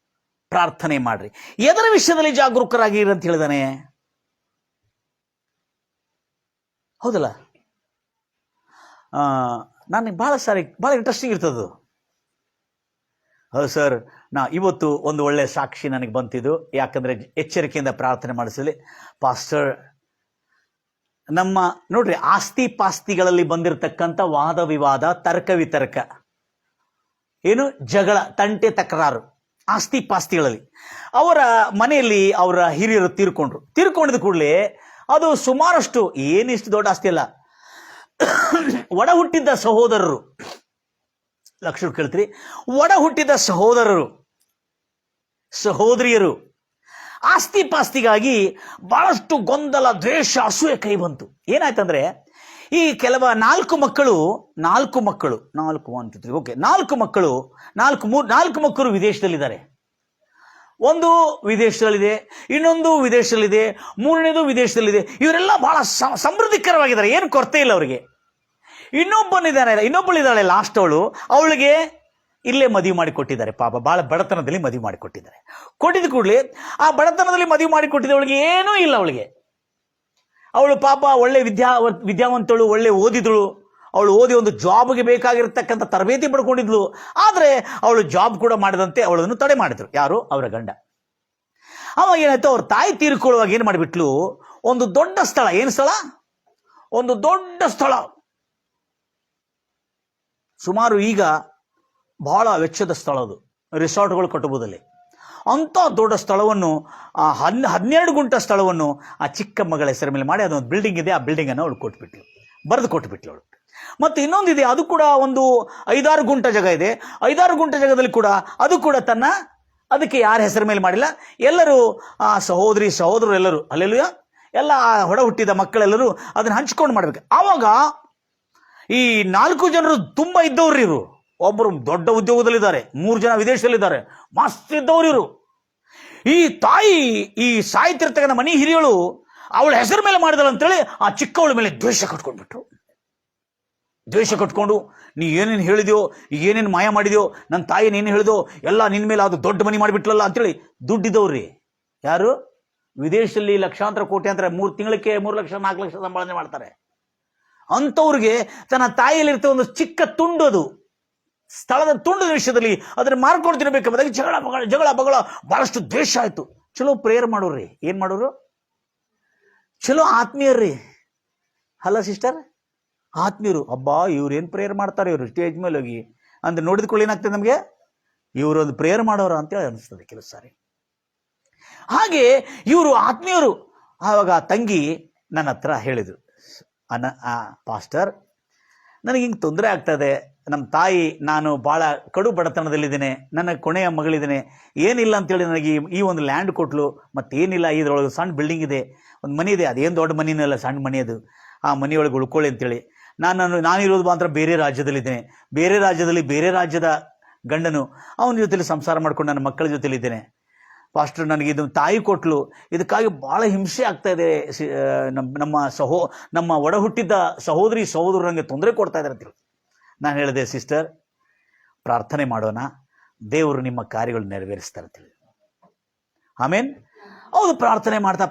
ಪ್ರಾರ್ಥನೆ ಮಾಡ್ರಿ. ಎದರ ವಿಷಯದಲ್ಲಿ ಜಾಗರೂಕರಾಗಿ ಅಂತ ಹೇಳಿದಾನೆ? ಹೌದಲ್ಲ? ನನಗೆ ಬಹಳ ಇಂಟ್ರೆಸ್ಟಿಂಗ್ ಇರ್ತದ್ದು. ಹೌದು ಸರ್, ಇವತ್ತು ಒಂದು ಒಳ್ಳೆ ಸಾಕ್ಷಿ ನನಗೆ ಬಂತಿದ್ದು. ಯಾಕಂದ್ರೆ ಎಚ್ಚರಿಕೆಯಿಂದ ಪ್ರಾರ್ಥನೆ ಮಾಡಿಸಲಿ ಪಾಸ್ಟರ್. ನೋಡ್ರಿ, ಆಸ್ತಿ ಪಾಸ್ತಿಗಳಲ್ಲಿ ಬಂದಿರತಕ್ಕಂಥ ವಾದ ವಿವಾದ, ತರ್ಕ ವಿತರ್ಕ, ಏನು ಜಗಳ, ತಂಟೆ ತಕರಾರು, ಆಸ್ತಿ ಪಾಸ್ತಿಗಳಲ್ಲಿ ಅವರ ಮನೆಯಲ್ಲಿ ಅವರ ಹಿರಿಯರು ತೀರ್ಕೊಂಡಿದ ಕೂಡಲೇ ಅದು ಸುಮಾರಷ್ಟು, ಏನಿಷ್ಟು ದೊಡ್ಡ ಆಸ್ತಿ ಅಲ್ಲ, ಒಡ ಹುಟ್ಟಿದ್ದ ಸಹೋದರರು, ಲಕ್ಷ ಕೇಳ್ತೀರಿ, ಒಡ ಹುಟ್ಟಿದ ಸಹೋದರಿಯರು ಆಸ್ತಿ ಪಾಸ್ತಿಗಾಗಿ ಬಹಳಷ್ಟು ಗೊಂದಲ, ದ್ವೇಷ, ಅಸೂಯೆ ಕೈ ಬಂತು. ಏನಾಯ್ತಂದ್ರೆ, ಈ ನಾಲ್ಕು ಮಕ್ಕಳು ವಿದೇಶದಲ್ಲಿದ್ದಾರೆ. ಒಂದು ವಿದೇಶದಲ್ಲಿದೆ, ಇನ್ನೊಂದು ವಿದೇಶದಲ್ಲಿದೆ, ಮೂರನೇದು ವಿದೇಶದಲ್ಲಿದೆ. ಇವರೆಲ್ಲ ಬಹಳ ಸಮೃದ್ಧಿಕರವಾಗಿದ್ದಾರೆ, ಏನು ಕೊರತೆ ಇಲ್ಲ ಅವರಿಗೆ. ಇನ್ನೊಬ್ಬಳಿದ್ದಾಳೆ ಲಾಸ್ಟ್, ಅವಳಿಗೆ ಇಲ್ಲೇ ಮದುವೆ ಮಾಡಿ ಕೊಟ್ಟಿದ್ದಾರೆ. ಪಾಪ ಬಹಳ ಬಡತನದಲ್ಲಿ ಮದುವೆ ಮಾಡಿ ಕೊಟ್ಟಿದ್ದಾರೆ. ಕೊಟ್ಟಿದ ಕೂಡಲೇ ಆ ಬಡತನದಲ್ಲಿ ಮದುವೆ ಮಾಡಿ ಕೊಟ್ಟಿದ್ದವಳಿಗೆ ಏನೂ ಇಲ್ಲ. ಅವಳು ಪಾಪ ಒಳ್ಳೆ ವಿದ್ಯಾವಂತಳು, ಒಳ್ಳೆ ಓದಿದಳು. ಅವಳು ಓದಿ ಒಂದು ಜಾಬ್ಗೆ ಬೇಕಾಗಿರ್ತಕ್ಕಂಥ ತರಬೇತಿ ಪಡ್ಕೊಂಡಿದ್ಲು. ಆದರೆ ಅವಳು ಜಾಬ್ ಕೂಡ ಮಾಡದಂತೆ ಅವಳನ್ನು ತಡೆ ಮಾಡಿದ್ರು. ಯಾರು? ಅವರ ಗಂಡ. ಅವಾಗ ಏನಾಯ್ತು, ಅವ್ರ ತಾಯಿ ತೀರ್ಕೊಳ್ಳುವಾಗ ಏನು ಮಾಡಿಬಿಟ್ಲು, ಒಂದು ದೊಡ್ಡ ಸ್ಥಳ. ಏನು ಸ್ಥಳ? ಒಂದು ದೊಡ್ಡ ಸ್ಥಳ. ಸುಮಾರು ಈಗ ಬಹಳ ವೆಚ್ಚದ ಸ್ಥಳ ಅದು, ರಿಸಾರ್ಟ್ಗಳು ಕಟ್ಟಬಹುದಲ್ಲಿ. ಅಂಥ ದೊಡ್ಡ ಸ್ಥಳವನ್ನು, 12 ಗುಂಟ ಸ್ಥಳವನ್ನು ಆ ಚಿಕ್ಕ ಮಗಳ ಹೆಸರ ಮೇಲೆ ಮಾಡಿ ಅದೊಂದು ಬಿಲ್ಡಿಂಗ್ ಇದೆ, ಆ ಬಿಲ್ಡಿಂಗ್ ಅನ್ನು ಅವಳು ಬರೆದು ಕೊಟ್ಬಿಟ್ಲು ಅವಳು. ಮತ್ತು ಇನ್ನೊಂದಿದೆ, ಅದು ಕೂಡ ಒಂದು 5-6 ಗುಂಟ ಜಾಗ ಇದೆ. 5-6 ಗುಂಟ ಜಾಗದಲ್ಲಿ ಕೂಡ ಅದು ಕೂಡ ಅದಕ್ಕೆ ಯಾರ ಹೆಸರ ಮೇಲೆ ಮಾಡಿಲ್ಲ. ಎಲ್ಲರೂ ಆ ಸಹೋದರರು ಎಲ್ಲರೂ ಅಲ್ಲೆಲ್ಲೂ ಎಲ್ಲ ಹೊಡ ಹುಟ್ಟಿದ ಮಕ್ಕಳೆಲ್ಲರೂ ಅದನ್ನು ಹಂಚ್ಕೊಂಡು ಮಾಡ್ಬೇಕು. ಆವಾಗ ಈ 4 ಜನರು ತುಂಬ ಇದ್ದವ್ರು ಇವರು. ಒಬ್ಬರು ದೊಡ್ಡ ಉದ್ಯೋಗದಲ್ಲಿದ್ದಾರೆ, 3 ಜನ ವಿದೇಶದಲ್ಲಿದ್ದಾರೆ, ಮಸ್ತ್ ಇದ್ದವ್ರು ಇವರು. ಈ ತಾಯಿ ಈ ಸಾಯ್ತಿರ್ತಕ್ಕಂಥ ಮನೆ ಹಿರಿಯಳು ಅವಳ ಹೆಸರ ಮೇಲೆ ಮಾಡಿದಳು ಅಂತೇಳಿ ಆ ಚಿಕ್ಕವಳ ಮೇಲೆ ದ್ವೇಷ ಕಟ್ಕೊಂಡು, ನೀ ಏನೇನು ಹೇಳಿದ್ಯೋ, ಏನೇನು ಮಾಯ ಮಾಡಿದ್ಯೋ, ನನ್ನ ತಾಯಿ ನೀನು ಹೇಳಿದೋ ಎಲ್ಲ ನಿನ್ನ ಮೇಲೆ ಅದು ದೊಡ್ಡ ಮನೆ ಮಾಡಿಬಿಟ್ಲಲ್ಲ ಅಂತೇಳಿ ದುಡ್ಡಿದ್ದವ್ರಿ. ಯಾರು? ವಿದೇಶದಲ್ಲಿ ಲಕ್ಷಾಂತರ ಕೋಟ್ಯಾಂತರ 3 ತಿಂಗಳಿಗೆ 3 ಲಕ್ಷ 4 ಲಕ್ಷ ಸಂಪಾದನೆ ಮಾಡ್ತಾರೆ. ಅಂಥವ್ರಿಗೆ ತನ್ನ ತಾಯಿಯಲ್ಲಿರ್ತವೆ ಒಂದು ಚಿಕ್ಕ ತುಂಡು, ಅದು ಸ್ಥಳದ ತುಂಡದ ವಿಷಯದಲ್ಲಿ ಅದನ್ನು ಮಾರ್ಕೊಂಡು ತಿನ್ನಬೇಕೆಂಬುದಾಗಿ ಜಗಳ ಬಗಳ ಬಹಳಷ್ಟು ದ್ವೇಷ ಆಯ್ತು. ಚಲೋ ಪ್ರೇಯರ್ ಮಾಡೋರ್ರಿ, ಏನ್ ಮಾಡೋರು? ಚಲೋ ಆತ್ಮೀಯರ್ರಿ. ಅಲ್ಲ ಸಿಸ್ಟರ್, ಆತ್ಮೀಯರು. ಹಬ್ಬಾ, ಇವ್ರೇನು ಪ್ರೇಯರ್ ಮಾಡ್ತಾರೆ ಇವರು ಸ್ಟೇಜ್ ಮೇಲೆ ಹೋಗಿ ಅಂದ್ರೆ ನೋಡಿದ್ಕೊಳ್ಳಿ ಏನಾಗ್ತದೆ ನಮಗೆ, ಇವರು ಒಂದು ಪ್ರೇಯರ್ ಮಾಡೋರು ಅಂತೇಳಿ ಅನಿಸ್ತದೆ ಕೆಲವು ಸಾರಿ. ಹಾಗೆ ಇವರು ಆತ್ಮೀಯರು. ಆವಾಗ ತಂಗಿ ನನ್ನ ಹತ್ರ ಹೇಳಿದರು, ಪಾಸ್ಟರ್ ನನಗೆ ಹಿಂಗೆ ತೊಂದರೆ ಆಗ್ತದೆ, ನಮ್ಮ ತಾಯಿ, ನಾನು ಭಾಳ ಕಡು ಬಡತನದಲ್ಲಿದ್ದೇನೆ, ನನ್ನ ಕೊನೆಯ ಮಗಳಿದ್ದೇನೆ, ಏನಿಲ್ಲ ಅಂತೇಳಿ ನನಗೆ ಈ ಒಂದು ಲ್ಯಾಂಡ್ ಕೊಟ್ಲು, ಮತ್ತೇನಿಲ್ಲ, ಇದರೊಳಗೆ ಸಣ್ಣ ಬಿಲ್ಡಿಂಗ್ ಇದೆ, ಒಂದು ಮನೆ ಇದೆ, ಅದೇನು ದೊಡ್ಡ ಮನೆಯಲ್ಲ, ಸಣ್ಣ ಮನೆ ಅದು, ಆ ಮನೆಯೊಳಗೆ ಉಳ್ಕೊಳ್ಳಿ ಅಂತೇಳಿ ನಾನಿರೋದು ಮಾತ್ರ ಬೇರೆ ರಾಜ್ಯದಲ್ಲಿದ್ದೇನೆ, ಬೇರೆ ರಾಜ್ಯದಲ್ಲಿ ಬೇರೆ ರಾಜ್ಯದ ಗಂಡನು, ಅವನ ಜೊತೆಲಿ ಸಂಸಾರ ಮಾಡ್ಕೊಂಡು ನನ್ನ ಮಕ್ಕಳ ಜೊತೆಲಿದ್ದೇನೆ. ಪಾಸ್ಟರ್ ನನಗೆ ಇದು ತಾಯಿ ಕೊಟ್ಲು, ಇದಕ್ಕಾಗಿ ಭಾಳ ಹಿಂಸೆ ಆಗ್ತಾ ಇದೆ, ನಮ್ಮ ಒಡ ಹುಟ್ಟಿದ್ದ ಸಹೋದರರು ನನಗೆ ತೊಂದರೆ ಕೊಡ್ತಾ ಇದ್ದಾರೆ ಅಂತೇಳಿ. ನಾನು ಹೇಳಿದೆ, ಸಿಸ್ಟರ್ ಪ್ರಾರ್ಥನೆ ಮಾಡೋಣ, ದೇವರು ನಿಮ್ಮ ಕಾರ್ಯಗಳು ನೆರವೇರಿಸ್ತಾರೆ ಅಂತೇಳಿ. ಆಮೇಲೆ ಹೌದು, ಪ್ರಾರ್ಥನೆ ಮಾಡ್ತಾ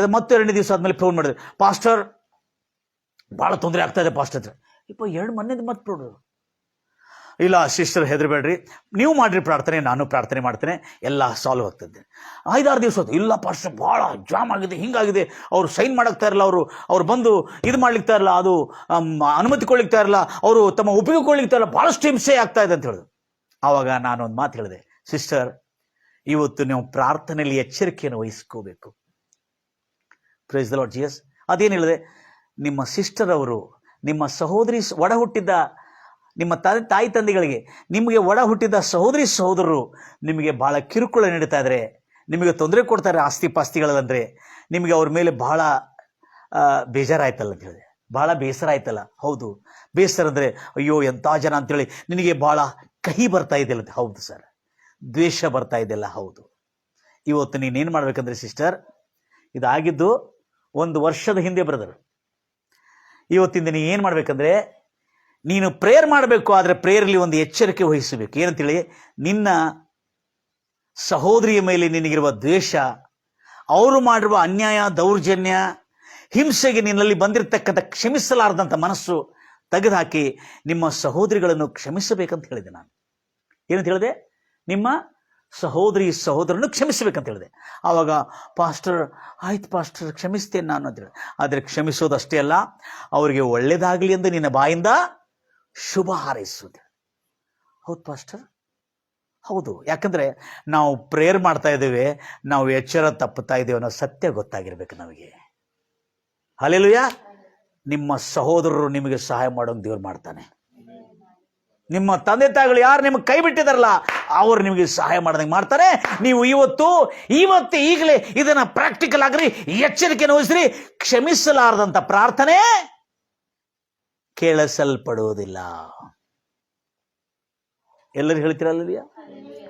ಇದೆ. ಮತ್ತೆ 2 ದಿವಸ ಆದಮೇಲೆ ಫೋನ್ ಮಾಡಿದೆ, ಪಾಸ್ಟರ್ ಭಾಳ ತೊಂದರೆ ಆಗ್ತಾ ಇದೆ ಪಾಸ್ಟರ್ ಹತ್ರ. 2 ಮನೆದು ಮತ್ತೆ ನೋಡ್ರು. ಇಲ್ಲ ಸಿಸ್ಟರ್ ಹೆದರಬೇಡ್ರಿ, ನೀವು ಮಾಡಿರಿ ಪ್ರಾರ್ಥನೆ, ನಾನು ಪ್ರಾರ್ಥನೆ ಮಾಡ್ತೇನೆ, ಎಲ್ಲ ಸಾಲ್ವ್ ಆಗ್ತದೆ. 5-6 ದಿವಸ ಆಯ್ತು, ಇಲ್ಲ ಪಾಸ್ಟರ್ ಭಾಳ ಜಾಮ್ ಆಗಿದೆ, ಹಿಂಗಾಗಿದೆ, ಅವ್ರು ಸೈನ್ ಮಾಡಕ್ತಾ ಇರಲ್ಲ, ಅವ್ರು ಬಂದು ಇದು ಮಾಡ್ಲಿಕ್ತಾ ಇರಲ್ಲ, ಅದು ಅನುಮತಿ ಕೊಡ್ಲಿಕ್ತಾ ಇರಲ್ಲ, ಅವರು ತಮ್ಮ ಒಪ್ಪಿಗೆ ಕೊಡ್ಲಿಕ್ತಾ ಇರಲ್ಲ, ಭಾಳಷ್ಟು ಹಿಂಸೆ ಆಗ್ತಾ ಇದೆ ಅಂತ ಹೇಳಿದ್ರು. ಆವಾಗ ನಾನೊಂದು ಮಾತು ಹೇಳಿದೆ, ಸಿಸ್ಟರ್ ಇವತ್ತು ನೀವು ಪ್ರಾರ್ಥನೆಯಲ್ಲಿ ಎಚ್ಚರಿಕೆಯನ್ನು ವಹಿಸ್ಕೋಬೇಕು. Praise the Lord Jesus. ಅದೇನು ಹೇಳಿದೆ, ನಿಮ್ಮ ಸಿಸ್ಟರ್ ಅವರು, ನಿಮ್ಮ ಸಹೋದರಿ, ಒಡ ಹುಟ್ಟಿದ್ದ ನಿಮ್ಮ ತಾಯಿ ತಂದೆಗಳಿಗೆ, ನಿಮಗೆ ಒಡ ಹುಟ್ಟಿದ ಸಹೋದರರು ನಿಮಗೆ ಭಾಳ ಕಿರುಕುಳ ನೀಡ್ತಾ ಇದ್ದಾರೆ, ನಿಮಗೆ ತೊಂದರೆ ಕೊಡ್ತಾರೆ ಆಸ್ತಿ ಪಾಸ್ತಿಗಳಂದರೆ, ನಿಮಗೆ ಅವ್ರ ಮೇಲೆ ಭಾಳ ಬೇಜಾರಾಯ್ತಲ್ಲ ಅಂತ ಹೇಳಿದೆ. ಭಾಳ ಬೇಸರ ಆಯ್ತಲ್ಲ? ಹೌದು, ಬೇಸರ ಅಂದರೆ ಅಯ್ಯೋ ಎಂಥ ಜನ ಅಂತೇಳಿ ನಿನಗೆ ಭಾಳ ಕಹಿ ಬರ್ತಾ ಇದೆಯಲ್ಲ? ಹೌದು ಸರ್, ದ್ವೇಷ ಬರ್ತಾ ಇದೆಯಲ್ಲ? ಹೌದು. ಇವತ್ತು ನೀನೇನು ಮಾಡ್ಬೇಕಂದ್ರೆ ಸಿಸ್ಟರ್, ಇದಾಗಿದ್ದು 1 ವರ್ಷದ ಹಿಂದೆ ಬ್ರದರ್. ಇವತ್ತಿಂದ ನೀ ಏನು ಮಾಡ್ಬೇಕಂದ್ರೆ, ನೀನು ಪ್ರೇಯರ್ ಮಾಡಬೇಕು, ಆದರೆ ಪ್ರೇಯರ್ಲಿ ಒಂದು ಎಚ್ಚರಿಕೆ ವಹಿಸಬೇಕು. ಏನಂತೇಳಿ, ನಿನ್ನ ಸಹೋದರಿಯ ಮೇಲೆ ನಿನಗಿರುವ ದ್ವೇಷ, ಅವರು ಮಾಡಿರುವ ಅನ್ಯಾಯ, ದೌರ್ಜನ್ಯ, ಹಿಂಸೆಗೆ ನಿನ್ನಲ್ಲಿ ಬಂದಿರತಕ್ಕಂಥ ಕ್ಷಮಿಸಲಾರದಂಥ ಮನಸ್ಸು ತೆಗೆದುಹಾಕಿ ನಿಮ್ಮ ಸಹೋದರಿಗಳನ್ನು ಕ್ಷಮಿಸಬೇಕಂತ ಹೇಳಿದೆ. ನಾನು ಏನಂತ ಹೇಳಿದೆ, ನಿಮ್ಮ ಸಹೋದರನ್ನು ಕ್ಷಮಿಸಬೇಕಂತ ಹೇಳಿದೆ. ಆವಾಗ ಪಾಸ್ಟರ್ ಆಯ್ತು ಪಾಸ್ಟರ್ ಕ್ಷಮಿಸ್ತೇನೆ ನಾನು ಅಂತೇಳಿ. ಆದರೆ ಕ್ಷಮಿಸೋದಷ್ಟೇ ಅಲ್ಲ, ಅವರಿಗೆ ಒಳ್ಳೇದಾಗಲಿ ಎಂದು ನಿನ್ನ ಬಾಯಿಂದ ಶುಭ ಹಾರೈಸುವುದು. ಹೌದು ಪಾಸ್ಟರ್, ಹೌದು. ಯಾಕಂದರೆ ನಾವು ಪ್ರೇಯರ್ ಮಾಡ್ತಾ ಇದ್ದೇವೆ, ನಾವು ಎಚ್ಚರ ತಪ್ಪುತ್ತಾ ಇದ್ದೇವೆ ಅನ್ನೋ ಸತ್ಯ ಗೊತ್ತಾಗಿರ್ಬೇಕು ನಮಗೆ. ಹಲ್ಲೆಲೂಯಾ. ನಿಮ್ಮ ಸಹೋದರರು ನಿಮಗೆ ಸಹಾಯ ಮಾಡೋಂಗೆ ದೇವ್ರು ಮಾಡ್ತಾನೆ. ನಿಮ್ಮ ತಂದೆ ತಾಯಿಗಳು ಯಾರು ನಿಮಗೆ ಕೈ ಬಿಟ್ಟಿದಾರಲ್ಲ, ಅವರು ನಿಮಗೆ ಸಹಾಯ ಮಾಡೋದಂಗೆ ಮಾಡ್ತಾರೆ. ನೀವು ಇವತ್ತು ಈಗಲೇ ಇದನ್ನು ಪ್ರಾಕ್ಟಿಕಲ್ ಆಗ್ರಿ, ಎಚ್ಚರಿಕೆಯನ್ನು ವಹಿಸ್ರಿ. ಕ್ಷಮಿಸಲಾರದಂಥ ಪ್ರಾರ್ಥನೆ ಕೇಳಿಸಲ್ಪಡುವುದಿಲ್ಲ. ಎಲ್ಲರೂ ಹೇಳ್ತೀರಲ್ಲ?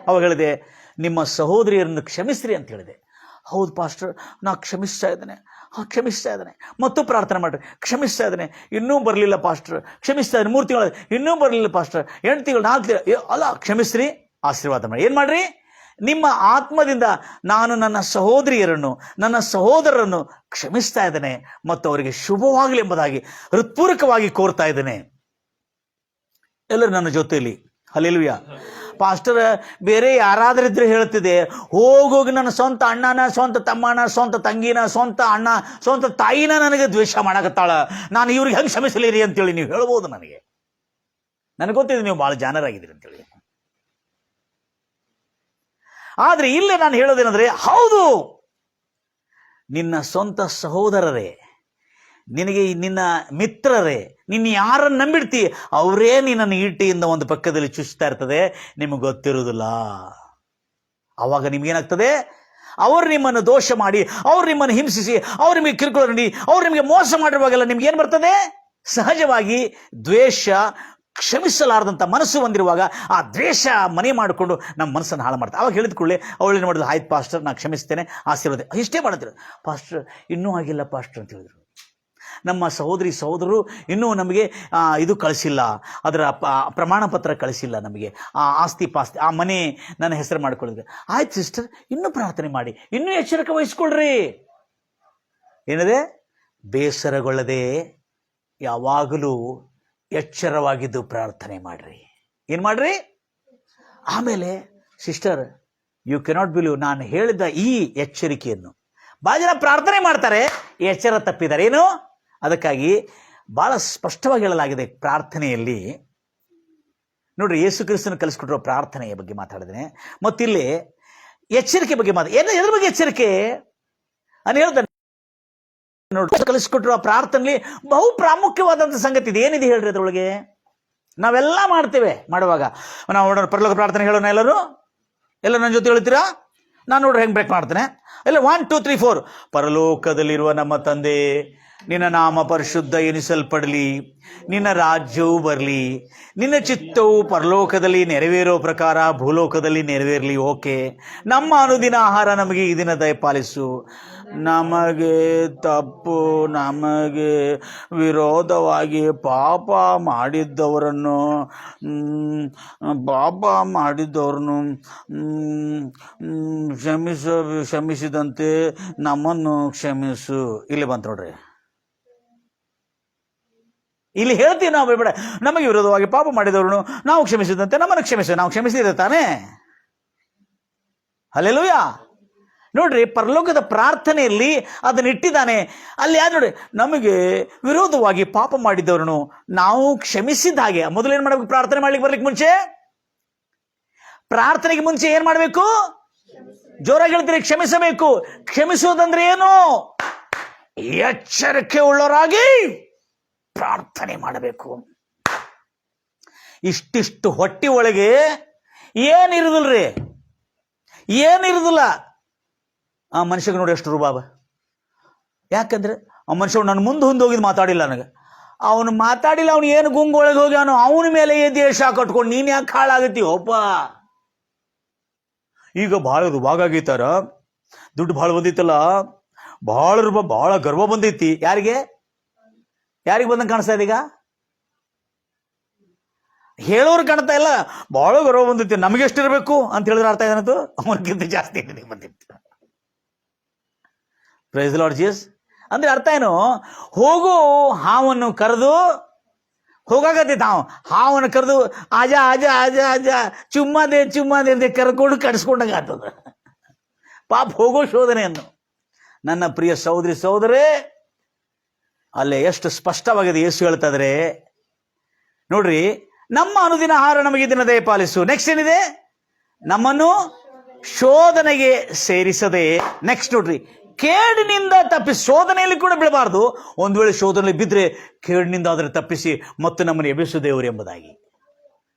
ಅವಾಗ ಹೇಳಿದೆ, ನಿಮ್ಮ ಸಹೋದರಿಯರನ್ನು ಕ್ಷಮಿಸ್ರಿ ಅಂತ ಹೇಳಿದೆ. ಹೌದು ಪಾಸ್ಟರ್, ನಾ ಕ್ಷಮಿಸ್ತಾ ಇದ್ದಾನೆ. ಮತ್ತು ಪ್ರಾರ್ಥನೆ ಮಾಡ್ರಿ, ಕ್ಷಮಿಸ್ತಾ ಇದ್ದಾನೆ, ಇನ್ನೂ ಬರಲಿಲ್ಲ ಪಾಸ್ಟರ್, ಕ್ಷಮಿಸ್ತಾ ಇದ್ದಾನೆ, 3 ತಿಂಗಳು ಇನ್ನೂ ಬರಲಿಲ್ಲ ಪಾಸ್ಟರ್, 8 ತಿಂಗಳು 4 ತಿಂಗಳು ಅಲ್ಲ, ಕ್ಷಮಿಸ್ರಿ, ಆಶೀರ್ವಾದ ಮಾಡಿ. ಏನು ಮಾಡ್ರಿ? ನಿಮ್ಮ ಆತ್ಮದಿಂದ ನಾನು ನನ್ನ ಸಹೋದರರನ್ನು ಕ್ಷಮಿಸ್ತಾ ಇದ್ದೇನೆ ಮತ್ತು ಅವರಿಗೆ ಶುಭವಾಗಲಿ ಎಂಬುದಾಗಿ ಹೃತ್ಪೂರ್ವಕವಾಗಿ ಕೋರ್ತಾ ಇದ್ದೇನೆ. ಎಲ್ಲರೂ ನನ್ನ ಜೊತೆಯಲ್ಲಿ. ಹಲ್ಲೆಲೂಯಾ. ಪಾಸ್ಟರ್ ಬೇರೆ ಯಾರಾದ್ರಿದ್ರೆ ಹೇಳ್ತಿದೆ, ಹೋಗೋಗಿ ನನ್ನ ಸ್ವಂತ ಅಣ್ಣನ, ಸ್ವಂತ ತಮ್ಮನ, ಸ್ವಂತ ತಂಗಿನ, ಸ್ವಂತ ಅಣ್ಣ, ಸ್ವಂತ ತಾಯಿನ ನನಗೆ ದ್ವೇಷ ಮಾಡಕತ್ತಾಳ, ನಾನು ಇವ್ರಿಗೆ ಹೆಂಗೆ ಕ್ಷಮಿಸಲಿರಿ ಅಂತೇಳಿ ನೀವು ಹೇಳ್ಬೋದು. ನನಗೆ ಗೊತ್ತಿದೆ ನೀವು ಭಾಳ ಜಾಣರಾಗಿದ್ದೀರಿ ಅಂತೇಳಿ. ಆದರೆ ಇಲ್ಲೇ ನಾನು ಹೇಳೋದೇನೆಂದರೆ, ಹೌದು, ನಿನ್ನ ಸ್ವಂತ ಸಹೋದರರೇ, ನಿನ್ನ ಮಿತ್ರರೇ, ನಿನ್ನ ಯಾರನ್ನು ನಂಬಿಡ್ತಿ ಅವರೇ ನಿನ್ನನ್ನು ಈಟಿಯಿಂದ ಒಂದು ಪಕ್ಕದಲ್ಲಿ ಚುಚ್ತಾ ಇರ್ತದೆ, ನಿಮಗೆ ಗೊತ್ತಿರುವುದಿಲ್ಲ. ಆವಾಗ ನಿಮಗೇನಾಗ್ತದೆ, ಅವರು ನಿಮ್ಮನ್ನು ದೋಷ ಮಾಡಿ, ಅವರು ನಿಮ್ಮನ್ನು ಹಿಂಸಿಸಿ, ಅವ್ರು ನಿಮಗೆ ಕಿರುಕುಳ ನೀಡಿ, ಅವ್ರು ನಿಮಗೆ ಮೋಸ ಮಾಡಿರುವಾಗೆಲ್ಲ ನಿಮ್ಗೆ ಏನು ಬರ್ತದೆ? ಸಹಜವಾಗಿ ದ್ವೇಷ, ಕ್ಷಮಿಸಲಾರದಂಥ ಮನಸ್ಸು ಹೊಂದಿರುವಾಗ ಆ ದ್ವೇಷ ಮನೆ ಮಾಡಿಕೊಂಡು ನಮ್ಮ ಮನಸ್ಸನ್ನು ಹಾಳು ಮಾಡ್ತಾರೆ. ಅವಾಗ ಹೇಳಿದ ಕೂಡಲೇ ಅವಳು ಏನು ಮಾಡಿದ್ರು, ಆಯ್ತು ಪಾಸ್ಟರ್ ನಾನು ಕ್ಷಮಿಸ್ತೇನೆ, ಆಶೀರ್ವಾದ, ಇಷ್ಟೇ ಮಾಡಿದ್ರು. ಪಾಸ್ಟರ್ ಇನ್ನೂ ಆಗಿಲ್ಲ ಪಾಸ್ಟರ್ ಅಂತ ಹೇಳಿದ್ರು. ನಮ್ಮ ಸಹೋದರರು ಇನ್ನೂ ನಮಗೆ ಇದು ಕಳಿಸಿಲ್ಲ, ಅದರ ಪ್ರಮಾಣ ಪತ್ರ ಕಳಿಸಿಲ್ಲ ನಮಗೆ, ಆ ಆಸ್ತಿ ಪಾಸ್ತಿ, ಆ ಮನೆ ನನ್ನ ಹೆಸರು ಮಾಡಿಕೊಳ್ಳಿದ್ರೆ. ಆಯ್ತು ಸಿಸ್ಟರ್, ಇನ್ನೂ ಪ್ರಾರ್ಥನೆ ಮಾಡಿ, ಇನ್ನೂ ಎಚ್ಚರಿಕೆ ವಹಿಸ್ಕೊಳ್ರಿ. ಏನಿದೆ, ಬೇಸರಗೊಳ್ಳದೆ ಯಾವಾಗಲೂ ಎಚ್ಚರವಾಗಿದ್ದು ಪ್ರಾರ್ಥನೆ ಮಾಡ್ರಿ. ಏನು ಮಾಡ್ರಿ? ಆಮೇಲೆ ಸಿಸ್ಟರ್, ಯು ಕೆನಾಟ್ ಬಿಲೀವ್, ನಾನು ಹೇಳಿದ ಈ ಎಚ್ಚರಿಕೆಯನ್ನು ಭಾಳ ಜನ ಪ್ರಾರ್ಥನೆ ಮಾಡ್ತಾರೆ, ಎಚ್ಚರ ತಪ್ಪಿದ್ದಾರೆ. ಏನು? ಅದಕ್ಕಾಗಿ ಭಾಳ ಸ್ಪಷ್ಟವಾಗಿ ಹೇಳಲಾಗಿದೆ ಪ್ರಾರ್ಥನೆಯಲ್ಲಿ. ನೋಡ್ರಿ, ಯೇಸು ಕ್ರಿಸ್ತನ ಕಲಿಸ್ಕೊಟ್ಟಿರೋ ಪ್ರಾರ್ಥನೆಯ ಬಗ್ಗೆ ಮಾತಾಡಿದ್ದೇನೆ, ಮತ್ತಿಲ್ಲಿ ಎಚ್ಚರಿಕೆ ಬಗ್ಗೆ ಎದ್ರ ಬಗ್ಗೆ ಎಚ್ಚರಿಕೆ ಅಂತ ಹೇಳ್ತಾನೆ. ನೋಡಿ ಕಲಿಸ್ಕೊಟ್ರು. ಆ ಪ್ರಾರ್ಥನೆಯಲ್ಲಿ ಬಹು ಪ್ರಾಮುಖ್ಯವಾದಂಥ ಸಂಗತಿ ಇದೆ. ಏನಿದೆ ಹೇಳ್ರಿ ಅದ್ರೊಳಗೆ? ನಾವೆಲ್ಲ ಮಾಡ್ತೇವೆ. ಮಾಡುವಾಗ ನಾವು ನೋಡೋಣ, ಪರಲೋಕ ಪ್ರಾರ್ಥನೆ ಹೇಳೋಣ ಎಲ್ಲರೂ. ಎಲ್ಲ ನನ್ನ ಜೊತೆ ಹೇಳ್ತೀರಾ? ನಾನು ನೋಡ್ರಿ ಹೆಂಗೆ ಬ್ರೇಕ್ ಮಾಡ್ತೇನೆ. ಎಲ್ಲ 1 2 3 4. ಪರಲೋಕದಲ್ಲಿರುವ ನಮ್ಮ ತಂದೆ, ನಿನ್ನ ನಾಮ ಪರಿಶುದ್ಧ ಎನಿಸಲ್ಪಡಲಿ, ನಿನ್ನ ರಾಜ್ಯವು ಬರಲಿ, ನಿನ್ನ ಚಿತ್ತವು ಪರಲೋಕದಲ್ಲಿ ನೆರವೇರೋ ಪ್ರಕಾರ ಭೂಲೋಕದಲ್ಲಿ ನೆರವೇರಲಿ. ಓಕೆ. ನಮ್ಮ ಅನುದಿನ ಆಹಾರ ನಮಗೆ ಈ ದಿನ ದಯಪಾಲಿಸು. ನಮಗೆ ವಿರೋಧವಾಗಿ ಪಾಪ ಮಾಡಿದ್ದವರನ್ನು ಕ್ಷಮಿಸಿದಂತೆ ನಮ್ಮನ್ನು ಕ್ಷಮಿಸು. ಇಲ್ಲಿ ಬಂತು ನೋಡ್ರಿ. ಇಲ್ಲಿ ಹೇಳ್ತೀವಿ ನಾವು, ಬೇಡ, ನಮಗೆ ವಿರೋಧವಾಗಿ ಪಾಪ ಮಾಡಿದವರನ್ನು ನಾವು ಕ್ಷಮಿಸಿದಂತೆ ನಮ್ಮನ್ನು ಕ್ಷಮಿಸು. ನಾವು ಕ್ಷಮಿಸಿದ್ರೆ ತಾನೇ? ಹಲ್ಲೆಲೂಯ. ನೋಡ್ರಿ, ಪರಲೋಕದ ಪ್ರಾರ್ಥನೆಯಲ್ಲಿ ಅದನ್ನ ಇಟ್ಟಿದ್ದಾನೆ. ಅಲ್ಲಿ ಯಾರು ನೋಡಿ, ನಮಗೆ ವಿರೋಧವಾಗಿ ಪಾಪ ಮಾಡಿದವರನ್ನು ನಾವು ಕ್ಷಮಿಸಿದ ಹಾಗೆ. ಮೊದಲೇನ್ ಮಾಡಬೇಕು? ಪ್ರಾರ್ಥನೆ ಮಾಡ್ಲಿಕ್ಕೆ ಬರ್ಲಿಕ್ಕೆ ಮುಂಚೆ, ಪ್ರಾರ್ಥನೆಗೆ ಮುಂಚೆ ಏನ್ ಮಾಡಬೇಕು? ಜೋರಾಗಿ ಹೇಳ್ತೀರಿ, ಕ್ಷಮಿಸಬೇಕು. ಕ್ಷಮಿಸುವುದಂದ್ರೆ ಏನು? ಎಚ್ಚರಿಕೆ ಉಳ್ಳವರಾಗಿ ಪ್ರಾರ್ಥನೆ ಮಾಡಬೇಕು. ಇಷ್ಟಿಷ್ಟು ಹೊಟ್ಟಿ ಒಳಗೆ ಏನಿರುದಿಲ್ರಿ, ಏನಿರುದಿಲ್ಲ. ಆ ಮನುಷ್ಯಗೆ ನೋಡಿ ಎಷ್ಟು ರುಬಾಬ. ಯಾಕಂದ್ರೆ ಆ ಮನುಷ್ಯ ನನ್ನ ಮುಂದೆ ಹೋಗಿದ್ದು ಮಾತಾಡಿಲ್ಲ. ನನಗೆ ಅವನು ಮಾತಾಡಿಲ್ಲ. ಅವನು ಏನು ಗುಂಗು ಒಳಗೆ ಹೋಗಿ ಅವನ ಮೇಲೆ ದೇಶ ಕಟ್ಕೊಂಡು ನೀನ್ ಯಾಕೆ ಹಾಳಾಗತ್ತೀವಪ್ಪ? ಈಗ ಬಹಳ ರುಬಾಗ ಆಗೈತಾರ, ದುಡ್ಡು ಭಾಳ ಬಂದಿತ್ತಲ್ಲ, ಬಹಳ ಗರ್ವ ಬಂದೈತಿ. ಯಾರಿಗೆ ಬಂದಂಗೆ ಕಾಣಿಸ್ತಾ ಇದೆ? ಈಗ ಹೇಳೋರು ಕಾಣ್ತಾ ಇಲ್ಲ. ಬಹಳ ಗರ್ವ ಬಂದೈತಿ, ನಮಗೆ ಎಷ್ಟಿರಬೇಕು ಅಂತ ಹೇಳಿದ್ರೆ ಅರ್ಥ ಏನಂತು? ಅವನಿಗಿಂತ ಜಾಸ್ತಿ ಬಂದಿತ್ತು. Praise the Lord Jesus. ಅಂದ್ರೆ ಅರ್ಥ ಏನು? ಹೋಗು ಹಾವನ್ನು ಕರೆದು ಹೋಗಾಕತ್ತೈತಿ. ಹಾವನ್ನು ಕರೆದು ಆಜ ಆಜ ಆಜ ಆಜ ಚುಮ್ಮದೆ ಅಂತ ಕರ್ಕೊಂಡು ಕಡಿಸ್ಕೊಂಡಂಗೆ ಆಗ್ತದ. ಪಾಪ ಹೋಗೋ ಶೋಧನೆಯನ್ನು. ನನ್ನ ಪ್ರಿಯ ಸಹೋದರೇ, ಅಲ್ಲೇ ಎಷ್ಟು ಸ್ಪಷ್ಟವಾಗಿದೆ ಯೇಸು ಹೇಳ್ತಾ ಇದ್ರೆ ನೋಡ್ರಿ. ನಮ್ಮ ಅನುದಿನ ಆಹಾರ ನಮಗೆ ದಿನ ದಯಪಾಲಿಸು. ನೆಕ್ಸ್ಟ್ ಏನಿದೆ? ನಮ್ಮನ್ನು ಶೋಧನೆಗೆ ಸೇರಿಸದೆ. ನೆಕ್ಸ್ಟ್ ನೋಡ್ರಿ, ಕೇಡಿನಿಂದ ತಪ್ಪಿಸಿ. ಶೋಧನೆಯಲ್ಲಿ ಕೂಡ ಬೀಳಬಾರ್ದು. ಒಂದು ವೇಳೆ ಶೋಧನೆಯಲ್ಲಿ ಬಿದ್ದರೆ ಕೇಡಿನಿಂದ ಆದರೆ ತಪ್ಪಿಸಿ ಮತ್ತು ನಮ್ಮನ್ನು ಎಬ್ಬಿಸು ದೇವರು ಎಂಬುದಾಗಿ.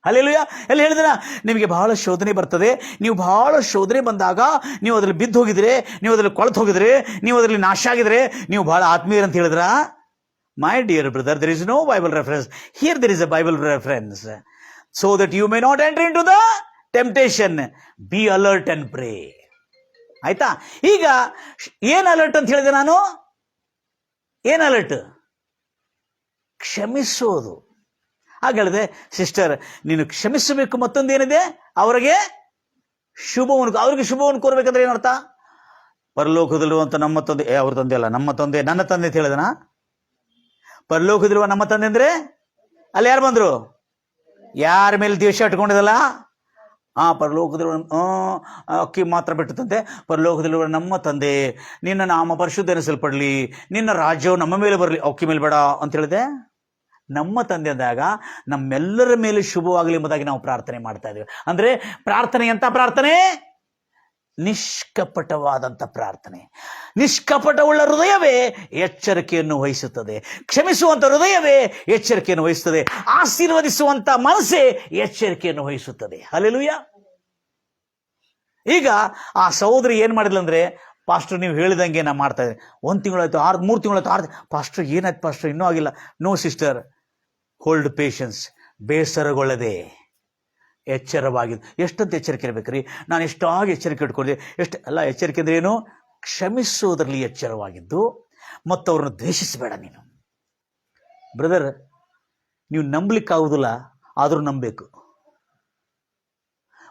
ಹಲ್ಲೆಲೂಯ. ಎಲ್ಲಿ ಹೇಳಿದ್ರ? ನಿಮಗೆ ಬಹಳ ಶೋಧನೆ ಬರ್ತದೆ. ನೀವು ಬಹಳ ಶೋಧನೆ ಬಂದಾಗ ನೀವು ಅದರಲ್ಲಿ ಬಿದ್ದು ಹೋಗಿದ್ರೆ, ನೀವು ಅದರಲ್ಲಿ ಕೊಳತು ಹೋಗಿದ್ರೆ, ನೀವು ಅದರಲ್ಲಿ ನಾಶ ಆಗಿದ್ರೆ ನೀವು ಬಹಳ ಆತ್ಮೀಯರು ಅಂತ ಹೇಳಿದ್ರ? My dear brother, there is no Bible reference. Here there is a Bible reference. So that you may not enter into the temptation. Be alert and pray. ಆಯ್ತಾ? ಈಗ ಏನ್ ಅಲರ್ಟ್ ಅಂತ ಹೇಳಿದೆ ನಾನು? ಏನ್ ಅಲರ್ಟ್? ಕ್ಷಮಿಸೋದು. ಹಾಗೆ ಹೇಳಿದೆ, ಸಿಸ್ಟರ್ ನೀನು ಕ್ಷಮಿಸಬೇಕು. ಮತ್ತೊಂದೇನಿದೆ? ಅವ್ರಿಗೆ ಶುಭವನ್ನು ಕೋರ್ಬೇಕಂದ್ರೆ ಏನರ್ಥ? ಪರಲೋಕದಲ್ಲಿರುವಂತ ನಮ್ಮ ತಂದೆ, ಅವ್ರ ತಂದೆ ಅಲ್ಲ, ನಮ್ಮ ತಂದೆ, ನನ್ನ ತಂದೆ ಅಂತ ಹೇಳಿದನ. ಪರಲೋಕದಲ್ಲಿರುವ ನಮ್ಮ ತಂದೆ ಅಂದ್ರೆ ಅಲ್ಲಿ ಯಾರು ಬಂದ್ರು? ಯಾರ ಮೇಲೆ ದ್ವೇಷ ಇಟ್ಕೊಂಡಿದಲ್ಲ? ಪರಲೋಕದಲ್ಲಿರುವ ಅಕ್ಕಿ ಮಾತ್ರ ಬಿಟ್ಟಂತೆ. ಪರಲೋಕದಲ್ಲಿರುವ ನಮ್ಮ ತಂದೆ, ನಿನ್ನ ನಾಮ ಪರಿಶುದ್ಧ ಎನಿಸಲ್ಪಡಲಿ, ನಿನ್ನ ರಾಜ್ಯವು ನಮ್ಮ ಮೇಲೆ ಬರಲಿ. ಅಕ್ಕಿ ಮೇಲೆ ಬೇಡ ಅಂತ ಹೇಳಿದೆ. ನಮ್ಮ ತಂದೆ ಅಂದಾಗ ನಮ್ಮೆಲ್ಲರ ಮೇಲೆ ಶುಭವಾಗಲಿ ಎಂಬುದಾಗಿ ನಾವು ಪ್ರಾರ್ಥನೆ ಮಾಡ್ತಾ ಇದ್ದೀವಿ. ಅಂದ್ರೆ ಪ್ರಾರ್ಥನೆ ಎಂತ ಪ್ರಾರ್ಥನೆ? ನಿಷ್ಕಪಟವಾದಂಥ ಪ್ರಾರ್ಥನೆ. ನಿಷ್ಕಪಟವುಳ್ಳ ಹೃದಯವೇ ಎಚ್ಚರಿಕೆಯನ್ನು ವಹಿಸುತ್ತದೆ. ಕ್ಷಮಿಸುವಂತ ಹೃದಯವೇ ಎಚ್ಚರಿಕೆಯನ್ನು ವಹಿಸುತ್ತದೆ. ಆಶೀರ್ವದಿಸುವಂತ ಮನಸ್ಸೇ ಎಚ್ಚರಿಕೆಯನ್ನು ವಹಿಸುತ್ತದೆ. ಹಲ್ಲೆಲೂಯಾ. ಈಗ ಆ ಸಹೋದರಿ ಏನ್ ಮಾಡಿದ್ಲಂದ್ರೆ, ಪಾಸ್ಟರ್ ನೀವು ಹೇಳಿದಂಗೆ ನಾ ಮಾಡ್ತಾ ಇದ್ದೀನಿ. 1 ತಿಂಗಳಾಯ್ತು, 3 ತಿಂಗಳಾಯ್ತು, 6 ಪಾಸ್ಟರ್ ಏನಾಯ್ತು ಪಾಸ್ಟರ್ ಇನ್ನೂ ಆಗಿಲ್ಲ. No sister, hold patience. ಬೇಸರಗೊಳ್ಳದೆ ಎಚ್ಚರವಾಗಿದ್ದು. ಎಷ್ಟಂತ ಎಚ್ಚರಿಕೆ ಇರಬೇಕ್ರಿ? ನಾನು ಎಷ್ಟಾಗಿ ಎಚ್ಚರಿಕೆ ಇಟ್ಕೊಂಡೆ. ಎಲ್ಲ ಎಚ್ಚರಿಕೆ ಅಂದ್ರೆ ಏನು? ಕ್ಷಮಿಸುವುದರಲ್ಲಿ ಎಚ್ಚರವಾಗಿದ್ದು ಮತ್ತು ಅವ್ರನ್ನ ದ್ವೇಷಿಸಬೇಡ. ನೀನು ಬ್ರದರ್, ನೀವು ನಂಬಲಿಕ್ಕಾಗುವುದಿಲ್ಲ, ಆದರೂ ನಂಬಬೇಕು.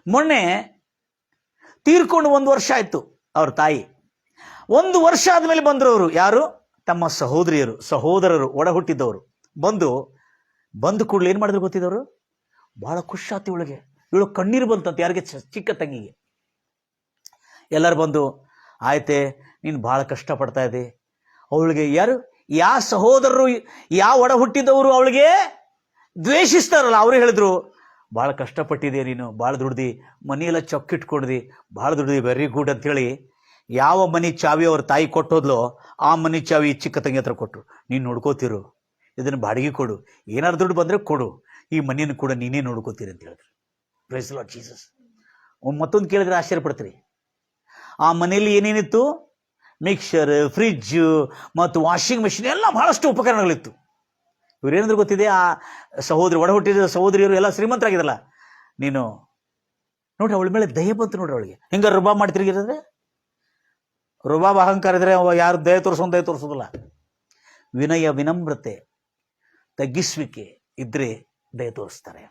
ಮೊನ್ನೆ ತೀರ್ಕೊಂಡು 1 ವರ್ಷ ಆಯ್ತು ಅವ್ರ ತಾಯಿ. 1 ವರ್ಷ ಆದ್ಮೇಲೆ ಬಂದ್ರು ಅವರು. ಯಾರು? ತಮ್ಮ ಸಹೋದರರು ಒಡ ಹುಟ್ಟಿದ್ದವರು ಬಂದು ಕೂಡಲೇ ಏನ್ ಮಾಡಿದ್ರು ಗೊತ್ತಿದ್ದವರು? ಬಹಳ ಖುಷಿ ಆತಿ ಇವಳಿಗೆ. ಇವಳು ಕಣ್ಣೀರು ಬಂತಂತ. ಯಾರಿಗೆ? ಚಿಕ್ಕ ತಂಗಿಗೆ. ಎಲ್ಲರೂ ಬಂದು, ಆಯ್ತೆ ನೀನು ಬಹಳ ಕಷ್ಟಪಡ್ತಾ ಇದ್ದೆ. ಅವಳಿಗೆ ಯಾವ ಸಹೋದರರು, ಯಾವ ಒಡ ಹುಟ್ಟಿದವರು ಅವಳಿಗೆ ದ್ವೇಷಿಸ್ತಾರಲ್ಲ, ಅವರು ಹೇಳಿದ್ರು, ಭಾಳ ಕಷ್ಟಪಟ್ಟಿದೆ ನೀನು, ಭಾಳ ದುಡ್ದು, ಮನೆಯೆಲ್ಲ ಚೊಕ್ಕಿಟ್ಕೊಡ್ದು, ಭಾಳ ದುಡ್ದು, ವೆರಿ ಗುಡ್ ಅಂಥೇಳಿ ಯಾವ ಮನೆ ಚಾವಿ ಅವ್ರ ತಾಯಿ ಕೊಟ್ಟೋದ್ಲೋ ಆ ಮನೆ ಚಾವಿ ಚಿಕ್ಕ ತಂಗಿ ಹತ್ರ ಕೊಟ್ಟರು. ನೀನು ನೋಡ್ಕೋತಿರು, ಇದನ್ನು ಬಾಡಿಗೆ ಕೊಡು, ಏನಾರು ದುಡ್ಡು ಬಂದರೆ ಕೊಡು, ಈ ಮನೆಯನ್ನು ಕೂಡ ನೀನೇ ನೋಡ್ಕೋತೀರಿ ಅಂತ ಹೇಳಿದ್ರು. Praise Lord Jesus. ಮತ್ತೊಂದು ಕೇಳಿದ್ರೆ ಆಶ್ಚರ್ಯ ಪಡ್ತೀರಿ. ಆ ಮನೆಯಲ್ಲಿ ಏನೇನಿತ್ತು? ಮಿಕ್ಸರ್, ಫ್ರಿಜ್ಜು ಮತ್ತು ವಾಷಿಂಗ್ ಮೆಷಿನ್ ಎಲ್ಲ ಬಹಳಷ್ಟು ಉಪಕರಣಗಳಿತ್ತು. ಇವ್ರೇನಾದ್ರು ಗೊತ್ತಿದೆ? ಆ ಒಡ ಹುಟ್ಟಿದ ಸಹೋದರಿಯರು ಎಲ್ಲ ಶ್ರೀಮಂತರಾಗಿದ್ದಲ್ಲ. ನೀನು ನೋಡ್ರಿ, ಅವಳ ಮೇಲೆ ದಯ ಬಂತು ನೋಡ್ರಿ. ಅವಳಿಗೆ ಹಿಂಗೆ ರುಬಾಬ್ ಮಾಡಿ ತಿರುಗಿದ್ರೆ, ರುಬಾಬ್ ಅಹಂಕಾರ ಇದ್ರೆ ಯಾರು ದಯ ತೋರಿಸೋದಿಲ್ಲ. ವಿನಯ, ವಿನಮ್ರತೆ, ತಗ್ಗಿಸುವಿಕೆ ಇದ್ರೆ ದಯ ತೋರಿಸ್ತಾರೆ.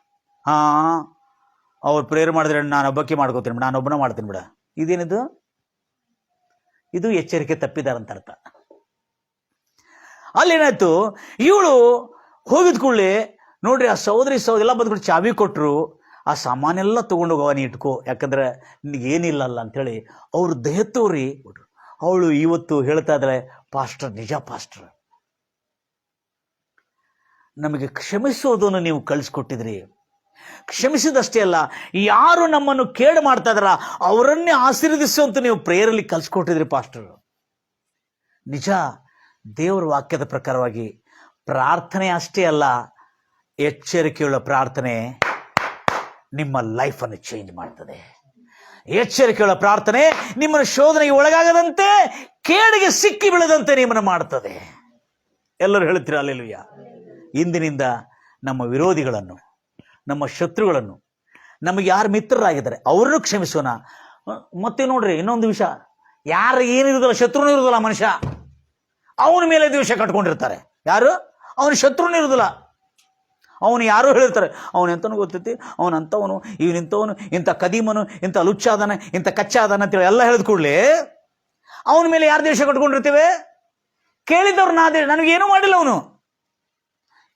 ಅವ್ರು ಪ್ರೇಯರ್ ಮಾಡಿದ್ರೆ ನಾನು ಒಬ್ಬಕ್ಕೆ ಮಾಡ್ಕೋತೀನಿ ಬಿಡ, ನಾನು ಒಬ್ಬನ ಮಾಡ್ತೀನಿ ಬಿಡ. ಇದೇನಿದು? ಇದು ಎಚ್ಚರಿಕೆ ತಪ್ಪಿದಾರಂತ ಅರ್ಥ. ಅಲ್ಲೇನಾಯ್ತು, ಇವಳು ಹೋಗಿದ ಕೂಡಲೇ ನೋಡ್ರಿ ಆ ಸಹೋದರಿ ಎಲ್ಲ ಬಂದ್ಬಿಟ್ಟು ಚಾವಿ ಕೊಟ್ಟರು. ಆ ಸಾಮಾನೆಲ್ಲ ತೊಗೊಂಡೋಗವ, ನೀ ಇಟ್ಕೋ, ಯಾಕಂದ್ರೆ ನಿನಗೇನಿಲ್ಲಲ್ಲ ಅಂಥೇಳಿ ಅವ್ರು ದಯ ತೋರಿ. ಅವಳು ಇವತ್ತು ಹೇಳ್ತಾ ಇದ್ದಾಳೆ, ಪಾಸ್ಟರ್, ನಿಜ ಪಾಸ್ಟರ್, ನಮಗೆ ಕ್ಷಮಿಸೋದನ್ನು ನೀವು ಕಳಿಸ್ಕೊಟ್ಟಿದ್ರಿ. ಕ್ಷಮಿಸಿದಷ್ಟೇ ಅಲ್ಲ, ಯಾರು ನಮ್ಮನ್ನು ಕೇಡು ಮಾಡ್ತಾ ಇದಾರ ಅವರನ್ನೇ ಆಶೀರ್ವದಿಸುವಂತ ನೀವು ಪ್ರೇಯರಲ್ಲಿ ಕಲಿಸ್ಕೊಟ್ಟಿದ್ರಿ ಪಾಸ್ಟರ್. ನಿಜ, ದೇವರ ವಾಕ್ಯದ ಪ್ರಕಾರವಾಗಿ ಪ್ರಾರ್ಥನೆ ಅಷ್ಟೇ ಅಲ್ಲ, ಎಚ್ಚರಿಕೆಯುಳ್ಳ ಪ್ರಾರ್ಥನೆ ನಿಮ್ಮ ಲೈಫನ್ನು ಚೇಂಜ್ ಮಾಡ್ತದೆ. ಎಚ್ಚರಿಕೆಯುಳ್ಳ ಪ್ರಾರ್ಥನೆ ನಿಮ್ಮನ್ನು ಶೋಧನೆಗೆ ಒಳಗಾಗದಂತೆ, ಕೇಡಿಗೆ ಸಿಕ್ಕಿ ಬೀಳದಂತೆ ನಿಮ್ಮನ್ನು ಮಾಡ್ತದೆ. ಎಲ್ಲರೂ ಹೇಳ್ತೀರ ಹಲ್ಲೆಲೂಯ. ಇಂದಿನಿಂದ ನಮ್ಮ ವಿರೋಧಿಗಳನ್ನು, ನಮ್ಮ ಶತ್ರುಗಳನ್ನು, ನಮಗೆ ಯಾರು ಮಿತ್ರರಾಗಿದ್ದಾರೆ ಅವ್ರನ್ನೂ ಕ್ಷಮಿಸೋಣ. ಮತ್ತೆ ನೋಡ್ರಿ, ಇನ್ನೊಂದು ವಿಷಯ, ಯಾರು ಏನಿರುವುದಿಲ್ಲ, ಶತ್ರುನೂ ಇರುವುದಿಲ್ಲ ಮನುಷ್ಯ, ಅವನ ಮೇಲೆ ದ್ವೇಷ ಕಟ್ಕೊಂಡಿರ್ತಾರೆ. ಯಾರು? ಅವನ ಶತ್ರುನೂ ಇರುವುದಿಲ್ಲ. ಅವನು ಯಾರೋ ಹೇಳಿರ್ತಾರೆ, ಅವನೆಂತನೂ ಗೊತ್ತೈತಿ, ಅವನಂಥವನು, ಇವನಿಂಥವನು, ಇಂಥ ಕದೀಮನು, ಇಂಥ ಲುಚ್ಚಾದನ, ಇಂಥ ಕಚ್ಚಾದನ ಅಂತೇಳಿ ಎಲ್ಲ ಹೇಳಿದ ಕೂಡಲೇ ಅವನ ಮೇಲೆ ಯಾರು ದ್ವೇಷ ಕಟ್ಕೊಂಡಿರ್ತೀವಿ? ಕೇಳಿದವ್ರು ನನಗೇನು ಮಾಡಿಲ್ಲ ಅವನು.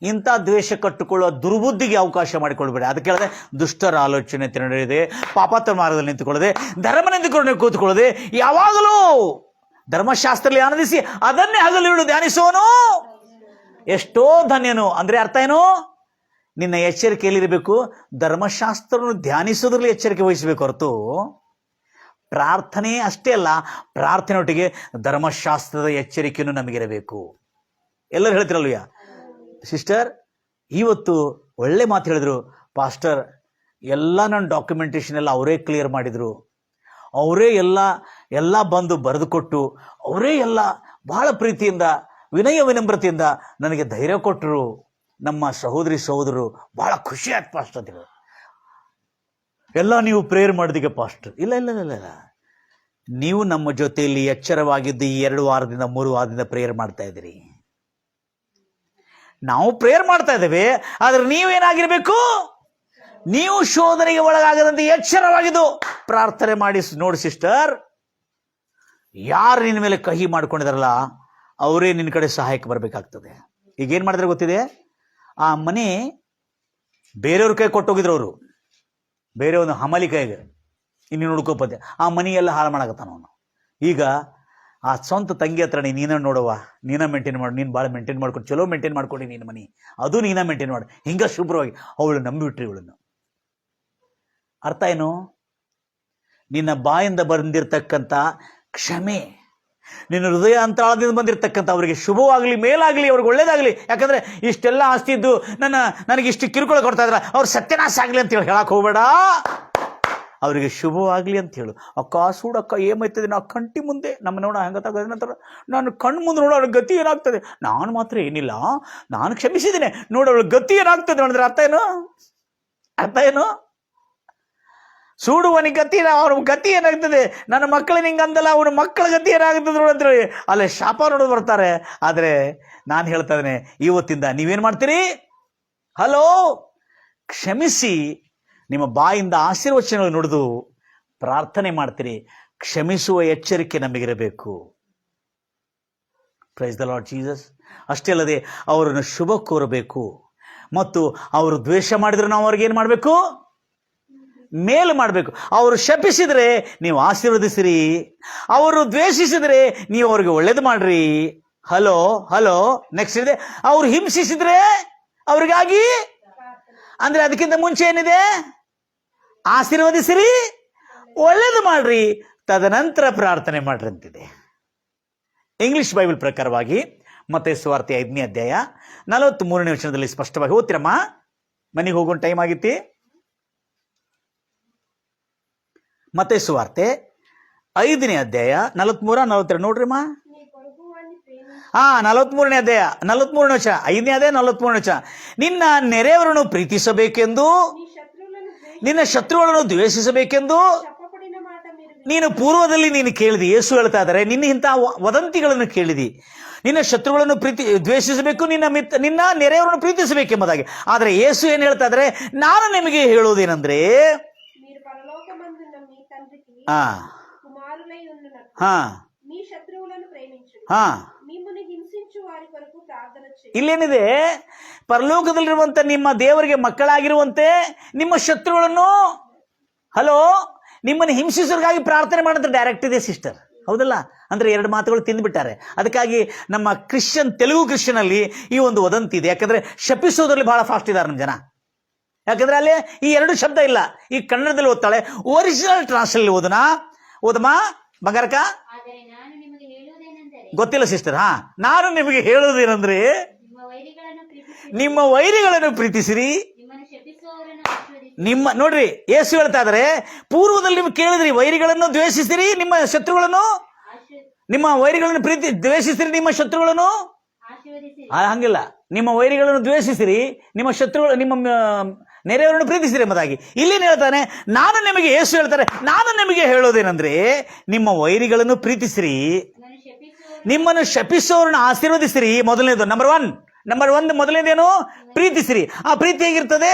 ಇಂಥ ದ್ವೇಷ ಕಟ್ಟಿಕೊಳ್ಳುವ ದುರ್ಬುದ್ಧಿಗೆ ಅವಕಾಶ ಮಾಡಿಕೊಳ್ಬೇಡಿ. ಅದಕ್ಕೆ ಹೇಳಿದೆ, ದುಷ್ಟರ ಆಲೋಚನೆ ನಡೆಯದೆ, ಪಾಪಾತ್ರ ಮಾರ್ಗದಲ್ಲಿ ನಿಂತುಕೊಳ್ಳದೆ, ಧರ್ಮ ನಿಂತುಕೊಂಡು ಕೂತ್ಕೊಳ್ಳದೆ, ಯಾವಾಗಲೂ ಧರ್ಮಶಾಸ್ತ್ರದಲ್ಲಿ ಆನಂದಿಸಿ ಅದನ್ನೇ ಹಗಲಿರುಳು ಧ್ಯಾನಿಸೋನು ಎಷ್ಟೋ ಧನ್ಯನು. ಅಂದ್ರೆ ಅರ್ಥ ಏನು? ನಿನ್ನ ಎಚ್ಚರಿಕೆಯಲ್ಲಿರಬೇಕು, ಧರ್ಮಶಾಸ್ತ್ರವನ್ನು ಧ್ಯಾನಿಸೋದ್ರಲ್ಲಿ ಎಚ್ಚರಿಕೆ ವಹಿಸಬೇಕು ಹೊರತು ಪ್ರಾರ್ಥನೆ ಅಷ್ಟೇ ಅಲ್ಲ, ಪ್ರಾರ್ಥನೆಯೊಟ್ಟಿಗೆ ಧರ್ಮಶಾಸ್ತ್ರದ ಎಚ್ಚರಿಕೆಯನ್ನು ನಮಗಿರಬೇಕು. ಎಲ್ಲರೂ ಹೇಳ್ತಿರಲ್ವಯ್ಯ. ಸಿಸ್ಟರ್ ಇವತ್ತು ಒಳ್ಳೆ ಮಾತು ಹೇಳಿದ್ರು ಪಾಸ್ಟರ್. ಎಲ್ಲ ನನ್ನ ಡಾಕ್ಯುಮೆಂಟೇಶನ್ ಎಲ್ಲ ಅವರೇ ಕ್ಲಿಯರ್ ಮಾಡಿದರು, ಅವರೇ ಎಲ್ಲ ಬಂದು ಬರೆದು ಕೊಟ್ಟು, ಅವರೇ ಎಲ್ಲ ಬಹಳ ಪ್ರೀತಿಯಿಂದ, ವಿನಯ ವಿನಮ್ರತೆಯಿಂದ ನನಗೆ ಧೈರ್ಯ ಕೊಟ್ಟರು. ನಮ್ಮ ಸಹೋದರರು ಬಹಳ ಖುಷಿ ಆಯ್ತು ಪಾಸ್ಟರ್ ಅಂತ ಹೇಳಿ. ಎಲ್ಲ ನೀವು ಪ್ರೇಯರ್ ಮಾಡಿದೀಗ ಪಾಸ್ಟರ್? ಇಲ್ಲ ಇಲ್ಲ ಇಲ್ಲ ಇಲ್ಲ, ನೀವು ನಮ್ಮ ಜೊತೆಯಲ್ಲಿ ಎಚ್ಚರವಾಗಿದ್ದು ಈ 2 ವಾರದಿಂದ 3 ವಾರದಿಂದ ಪ್ರೇಯರ್ ಮಾಡ್ತಾ ಇದ್ದೀರಿ. ನಾವು ಪ್ರೇಯರ್ ಮಾಡ್ತಾ ಇದ್ದೇವೆ, ಆದ್ರೆ ನೀವೇನಾಗಿರ್ಬೇಕು? ನೀವು ಶೋಧನೆಗೆ ಒಳಗಾಗದಂತೆ ಎಚ್ಚರವಾಗಿದ್ದು ಪ್ರಾರ್ಥನೆ ಮಾಡಿ. ನೋಡಿ ಸಿಸ್ಟರ್, ಯಾರು ನಿನ್ನ ಮೇಲೆ ಕಹಿ ಮಾಡ್ಕೊಂಡಿದಾರಲ್ಲ ಅವರೇ ನಿನ್ನ ಕಡೆ ಸಹಾಯಕ್ಕೆ ಬರಬೇಕಾಗ್ತದೆ. ಈಗೇನು ಮಾಡಿದ್ರೆ ಗೊತ್ತಿದೆ? ಆ ಮನೆ ಬೇರೆಯವ್ರ ಕೈ ಕೊಟ್ಟೋಗಿದ್ರು ಅವರು, ಬೇರೆ ಒಂದು ಹಮಲಿ ಕೈಗೆ, ಇನ್ನು ನೋಡ್ಕೋಪತ್ತೆ. ಆ ಮನೆಯೆಲ್ಲ ಹಾಳು ಮಾಡಕತ್ತಾನ ಅವನು. ಈಗ ಆ ಸ್ವಂತ ತಂಗಿ ಹತ್ರ ನೀನ ನೋಡುವ, ನೀನ ಮೇಂಟೈನ್ ಮಾಡು, ನೀನು ಭಾಳ ಮೇಂಟೈನ್ ಮಾಡ್ಕೊಂಡು, ಚಲೋ ಮೇಂಟೈನ್ ಮಾಡ್ಕೊಂಡು ನೀನು ಮನೆ, ಅದು ನೀನ ಮೇಂಟೈನ್ ಮಾಡು, ಹಿಂಗೆ ಶುಭ್ರವಾಗಿ. ಅವಳು ನಂಬಿಬಿಟ್ರಿ ಇವಳನ್ನು. ಅರ್ಥ ಏನು? ನಿನ್ನ ಬಾಯಿಂದ ಬಂದಿರತಕ್ಕಂಥ ಕ್ಷಮೆ, ನಿನ್ನ ಹೃದಯ ಅಂತರಾಳದಿಂದ ಬಂದಿರತಕ್ಕಂಥ ಅವರಿಗೆ ಶುಭವಾಗಲಿ, ಮೇಲಾಗಲಿ, ಅವ್ರಿಗೆ ಒಳ್ಳೇದಾಗಲಿ. ಯಾಕಂದ್ರೆ ಇಷ್ಟೆಲ್ಲ ಆಸ್ತಿ ಇದ್ದು ನನಗೆ ಇಷ್ಟು ಕಿರುಕುಳ ಕೊಡ್ತಾ ಇದ್ರ, ಅವ್ರು ಸತ್ಯನಾಶ ಆಗಲಿ ಅಂತೇಳಿ ಹೇಳಕ್ ಹೋಗ್ಬೇಡ. ಅವರಿಗೆ ಶುಭವಾಗಲಿ ಅಂತ ಹೇಳು. ಅಕ್ಕ ಸೂಡಕ್ಕ ಏಮೈತದೆ, ನಾ ಕಂಟಿ ಮುಂದೆ ನಮ್ಮ ನೋಡ ಹೆಂಗತ್ತಾಗ ನಂತರ ನಾನು ಕಣ್ಣು ಮುಂದೆ ನೋಡೋ ಅವ್ಳ ಗತಿ ಏನಾಗ್ತದೆ. ನಾನು ಮಾತ್ರ ಏನಿಲ್ಲ, ನಾನು ಕ್ಷಮಿಸಿದ್ದೇನೆ, ನೋಡೋಳ ಗತಿ ಏನಾಗ್ತದೆ ನೋಡಿದ್ರೆ ಅರ್ಥ ಏನು? ಸೂಡುವನಿಗೆ ಗತಿ, ಅವ್ರ ಗತಿ ಏನಾಗ್ತದೆ, ನನ್ನ ಮಕ್ಕಳು ನಿಂಗೆ ಅಂದಲ್ಲ, ಅವನ ಮಕ್ಕಳ ಗತಿ ಏನಾಗ್ತದೆ ನೋಡಂತೇಳಿ ಅಲ್ಲೇ ಶಾಪ ನೋಡೋದು ಬರ್ತಾರೆ. ಆದರೆ ನಾನು ಹೇಳ್ತಾ ಇದ್ದೇನೆ, ಇವತ್ತಿಂದ ನೀವೇನು ಮಾಡ್ತೀರಿ? ಹಲೋ, ಕ್ಷಮಿಸಿ, ನಿಮ್ಮ ಬಾಯಿಂದ ಆಶೀರ್ವಚನಗಳು ನುಡಿದು ಪ್ರಾರ್ಥನೆ ಮಾಡ್ತೀರಿ. ಕ್ಷಮಿಸುವ ಎಚ್ಚರಿಕೆ ನಮಗಿರಬೇಕು. Praise the Lord Jesus. ಅಷ್ಟೇ ಅಲ್ಲದೆ ಅವರನ್ನು ಶುಭ ಕೋರಬೇಕು. ಮತ್ತು ಅವರು ದ್ವೇಷ ಮಾಡಿದ್ರೆ ನಾವು ಅವ್ರಿಗೇನು ಮಾಡಬೇಕು? ಮೇಲು ಮಾಡಬೇಕು. ಅವರು ಶಪಿಸಿದರೆ ನೀವು ಆಶೀರ್ವದಿಸಿರಿ, ಅವರು ದ್ವೇಷಿಸಿದರೆ ನೀವು ಅವ್ರಿಗೆ ಒಳ್ಳೇದು ಮಾಡ್ರಿ. ಹಲೋ. ನೆಕ್ಸ್ಟ್ ಇದೆ, ಅವ್ರು ಹಿಂಸಿಸಿದ್ರೆ ಅವ್ರಿಗಾಗಿ, ಅಂದ್ರೆ ಅದಕ್ಕಿಂತ ಮುಂಚೆ ಏನಿದೆ? ಆಶೀರ್ವದಿಸಿರಿ, ಒಳ್ಳೇದು ಮಾಡ್ರಿ, ತದನಂತರ ಪ್ರಾರ್ಥನೆ ಮಾಡ್ರಂತಿದೆ. ಇಂಗ್ಲಿಷ್ ಬೈಬಲ್ ಪ್ರಕಾರವಾಗಿ ಮತ್ತಾಯ ಸುವಾರ್ತೆ 5ನೇ ಅಧ್ಯಾಯ 43ನೇ ವಚನದಲ್ಲಿ ಸ್ಪಷ್ಟವಾಗಿ ಓದ್ತಿರಮ್ಮ. ಮನೆಗೆ ಹೋಗೋ ಟೈಮ್ ಆಗಿತ್ತಿ. ಮತ್ತಾಯ ಸುವಾರ್ತೆ 5ನೇ ಅಧ್ಯಾಯ 43-42 ನೋಡ್ರಿಮ್ಮ. 43ನೇ ಅಧ್ಯಾಯ 43ನೇ ವಚನ, 5ನೇ ಅಧ್ಯಾಯ 43ನೇ ವಚನ. ನಿನ್ನ ನೆರೆಯವರನ್ನು ಪ್ರೀತಿಸಬೇಕೆಂದು, ನಿನ್ನ ಶತ್ರುಗಳನ್ನು ದ್ವೇಷಿಸಬೇಕೆಂದು ನೀನು ಪೂರ್ವದಲ್ಲಿ ನೀನು ಕೇಳಿದಿ. ಯೇಸು ಹೇಳ್ತಾ ಇದ್ದಾರೆ, ನಿನ್ನ ಇಂತಹ ವದಂತಿಗಳನ್ನು ಕೇಳಿದಿ. ನಿನ್ನ ಶತ್ರುಗಳನ್ನು ದ್ವೇಷಿಸಬೇಕು, ನಿನ್ನ ನೆರೆಯವರನ್ನು ಪ್ರೀತಿಸಬೇಕೆಂಬುದಾಗಿ. ಆದರೆ ಯೇಸು ಏನು ಹೇಳ್ತಾ ಇದ್ದಾರೆ, ನಾನು ನಿಮಗೆ ಹೇಳುವುದೇನೆಂದ್ರೆ, ಇಲ್ಲೇನಿದೆ, ಪರಲೋಕದಲ್ಲಿರುವಂತ ನಿಮ್ಮ ದೇವರಿಗೆ ಮಕ್ಕಳಾಗಿರುವಂತೆ ನಿಮ್ಮ ಶತ್ರುಗಳನ್ನು, ನಿಮ್ಮನ್ನು ಹಿಂಸಿಸೋರ್ಗಾಗಿ ಪ್ರಾರ್ಥನೆ ಮಾಡೋದು ಡೈರೆಕ್ಟ್ ಇದೆ ಸಿಸ್ಟರ್, ಹೌದಲ್ಲ? ಅಂದ್ರೆ 2 ಮಾತುಗಳು ತಿಂದ್ಬಿಟ್ಟಾರೆ. ಅದಕ್ಕಾಗಿ ನಮ್ಮ ತೆಲುಗು ಕ್ರಿಶ್ಚಿಯನ್ ಅಲ್ಲಿ ಈ ಒಂದು ವದಂತಿ ಇದೆ. ಯಾಕಂದ್ರೆ ಶಪಿಸೋದ್ರಲ್ಲಿ ಬಹಳ ಫಾಸ್ಟ್ ಇದ್ದಾರೆ ನಮ್ಮ ಜನ. ಯಾಕಂದ್ರೆ ಅಲ್ಲಿ ಈ 2 ಶಬ್ದ ಇಲ್ಲ. ಈ ಕನ್ನಡದಲ್ಲಿ ಓದ್ತಾಳೆ, ಒರಿಜಿನಲ್ ಟ್ರಾನ್ಸ್ಲೇಷನ್ ಓದಮ್ಮ ಬಂಗಾರಕ. ಗೊತ್ತಿಲ್ಲ ಸಿಸ್ಟರ್. ನಾನು ನಿಮಗೆ ಹೇಳುವುದೇನೆಂದ್ರೆ, ನಿಮ್ಮ ವೈರಿಗಳನ್ನು ಪ್ರೀತಿಸಿರಿ, ನೋಡ್ರಿ ಯೇಸು ಹೇಳ್ತಾ ಇದಾರೆ, ಪೂರ್ವದಲ್ಲಿ ನೀವು ಕೇಳಿದ್ರಿ ವೈರಿಗಳನ್ನು ದ್ವೇಷಿಸಿರಿ, ನಿಮ್ಮ ಶತ್ರುಗಳನ್ನು, ನಿಮ್ಮ ವೈರಿಗಳನ್ನು ದ್ವೇಷಿಸಿರಿ, ನಿಮ್ಮ ಶತ್ರುಗಳನ್ನು, ಹಂಗಿಲ್ಲ, ನಿಮ್ಮ ವೈರಿಗಳನ್ನು ದ್ವೇಷಿಸಿರಿ, ನಿಮ್ಮ ಶತ್ರುಗಳು, ನಿಮ್ಮ ನೆರೆಯವರನ್ನು ಪ್ರೀತಿಸಿರಿ ಎಂಬುದಾಗಿ. ಇಲ್ಲೇನು ಹೇಳ್ತಾನೆ, ಯೇಸು ಹೇಳ್ತಾರೆ, ನಾನು ನಿಮಗೆ ಹೇಳೋದೇನೆಂದ್ರೆ, ನಿಮ್ಮ ವೈರಿಗಳನ್ನು ಪ್ರೀತಿಸಿರಿ, ನಿಮ್ಮನ್ನು ಶಪಿಸೋರನ್ನ ಆಶೀರ್ವದಿಸಿರಿ. ಮೊದಲನೇದು ನಂಬರ್ ಒನ್ ಮೊದಲನೇದೇನು? ಪ್ರೀತಿಸಿರಿ. ಆ ಪ್ರೀತಿ ಹೇಗಿರ್ತದೆ?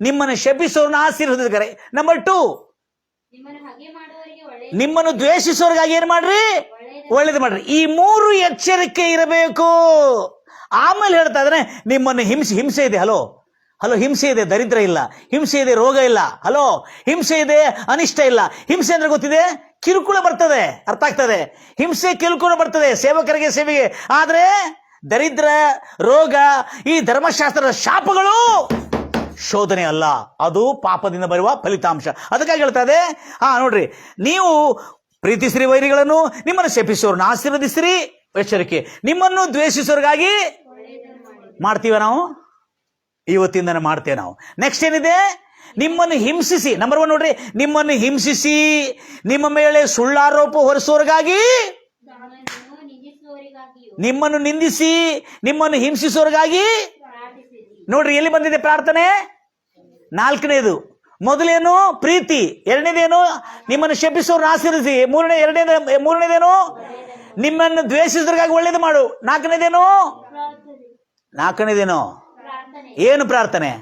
ನಿಮ್ಮನ್ನು ಶಪಿಸೋರನ್ನ ಆಶೀರ್ವದಿಸಿದರೆ. ನಂಬರ್ 2, ನಿಮ್ಮನ್ನು ದ್ವೇಷಿಸೋರ್ಗಾಗಿ ಏನ್ ಮಾಡ್ರಿ? ಒಳ್ಳೇದು ಮಾಡ್ರಿ. ಈ 3 ಎಚ್ಚರಿಕೆ ಇರಬೇಕು. ಆಮೇಲೆ ಹೇಳ್ತಾ ಇದ್ರೆ, ನಿಮ್ಮನ್ನು ಹಿಂಸೆ ಇದೆ. ಹಲೋ, ಹಿಂಸೆ ಇದೆ, ದರಿದ್ರ ಇಲ್ಲ. ಹಿಂಸೆ ಇದೆ, ರೋಗ ಇಲ್ಲ. ಹಿಂಸೆ ಇದೆ, ಅನಿಷ್ಟ ಇಲ್ಲ. ಹಿಂಸೆ ಅಂದ್ರೆ ಗೊತ್ತಿದೆ, ಕಿರುಕುಳ ಬರ್ತದೆ, ಅರ್ಥ ಆಗ್ತದೆ. ಹಿಂಸೆ ಕಿರುಕುಳ ಬರ್ತದೆ ಸೇವಕರಿಗೆ, ಸೇವೆಗೆ. ಆದ್ರೆ ದರಿದ್ರ, ರೋಗ, ಈ ಧರ್ಮಶಾಸ್ತ್ರದ ಶಾಪಗಳು ಶೋಧನೆ ಅಲ್ಲ, ಅದು ಪಾಪದಿಂದ ಬರುವ ಫಲಿತಾಂಶ. ಅದಕ್ಕಾಗಿ ಹೇಳ್ತಾ ಇದೆ, ನೋಡ್ರಿ, ನೀವು ಪ್ರೀತಿಸಿರಿ ವೈರಿಗಳನ್ನು, ನಿಮ್ಮನ್ನು ಶಪಿಸೋರ್ನ ಆಶೀರ್ವದಿಸಿರಿ. ಎಚ್ಚರಿಕೆ, ನಿಮ್ಮನ್ನು ದ್ವೇಷಿಸೋರ್ಗಾಗಿ ಮಾಡ್ತೀವ ನಾವು, ಇವತ್ತಿಂದ ಮಾಡ್ತೇವೆ ನಾವು. ನೆಕ್ಸ್ಟ್ ಏನಿದೆ? ನಿಮ್ಮನ್ನು ಹಿಂಸಿಸಿ. ನಂಬರ್ 1 ನೋಡ್ರಿ, ನಿಮ್ಮನ್ನು ಹಿಂಸಿಸಿ ನಿಮ್ಮ ಮೇಲೆ ಸುಳ್ಳಾರೋಪ ಹೊರಿಸೋರ್ಗಾಗಿ, ನಿಮ್ಮನ್ನು ನಿಂದಿಸಿ ನಿಮ್ಮನ್ನು ಹಿಂಸಿಸೋರ್ಗಾಗಿ. ನೋಡ್ರಿ, ಎಲ್ಲಿ ಬಂದಿದೆ ಪ್ರಾರ್ಥನೆ? 4ನೇದು. ಮೊದಲೇನು? ಪ್ರೀತಿ. 2ನೇದೇನು? ನಿಮ್ಮನ್ನು ಶಪಿಸೋರ್ನ ಆಶೀರ್ವದಿಸಿ. ಮೂರನೇದೇನು? ನಿಮ್ಮನ್ನು ದ್ವೇಷಿಸೋರ್ಗಾಗಿ ಒಳ್ಳೇದು ಮಾಡು. 4ನೇದೇನು? ಏನು ಪ್ರಾರ್ಥನೆ?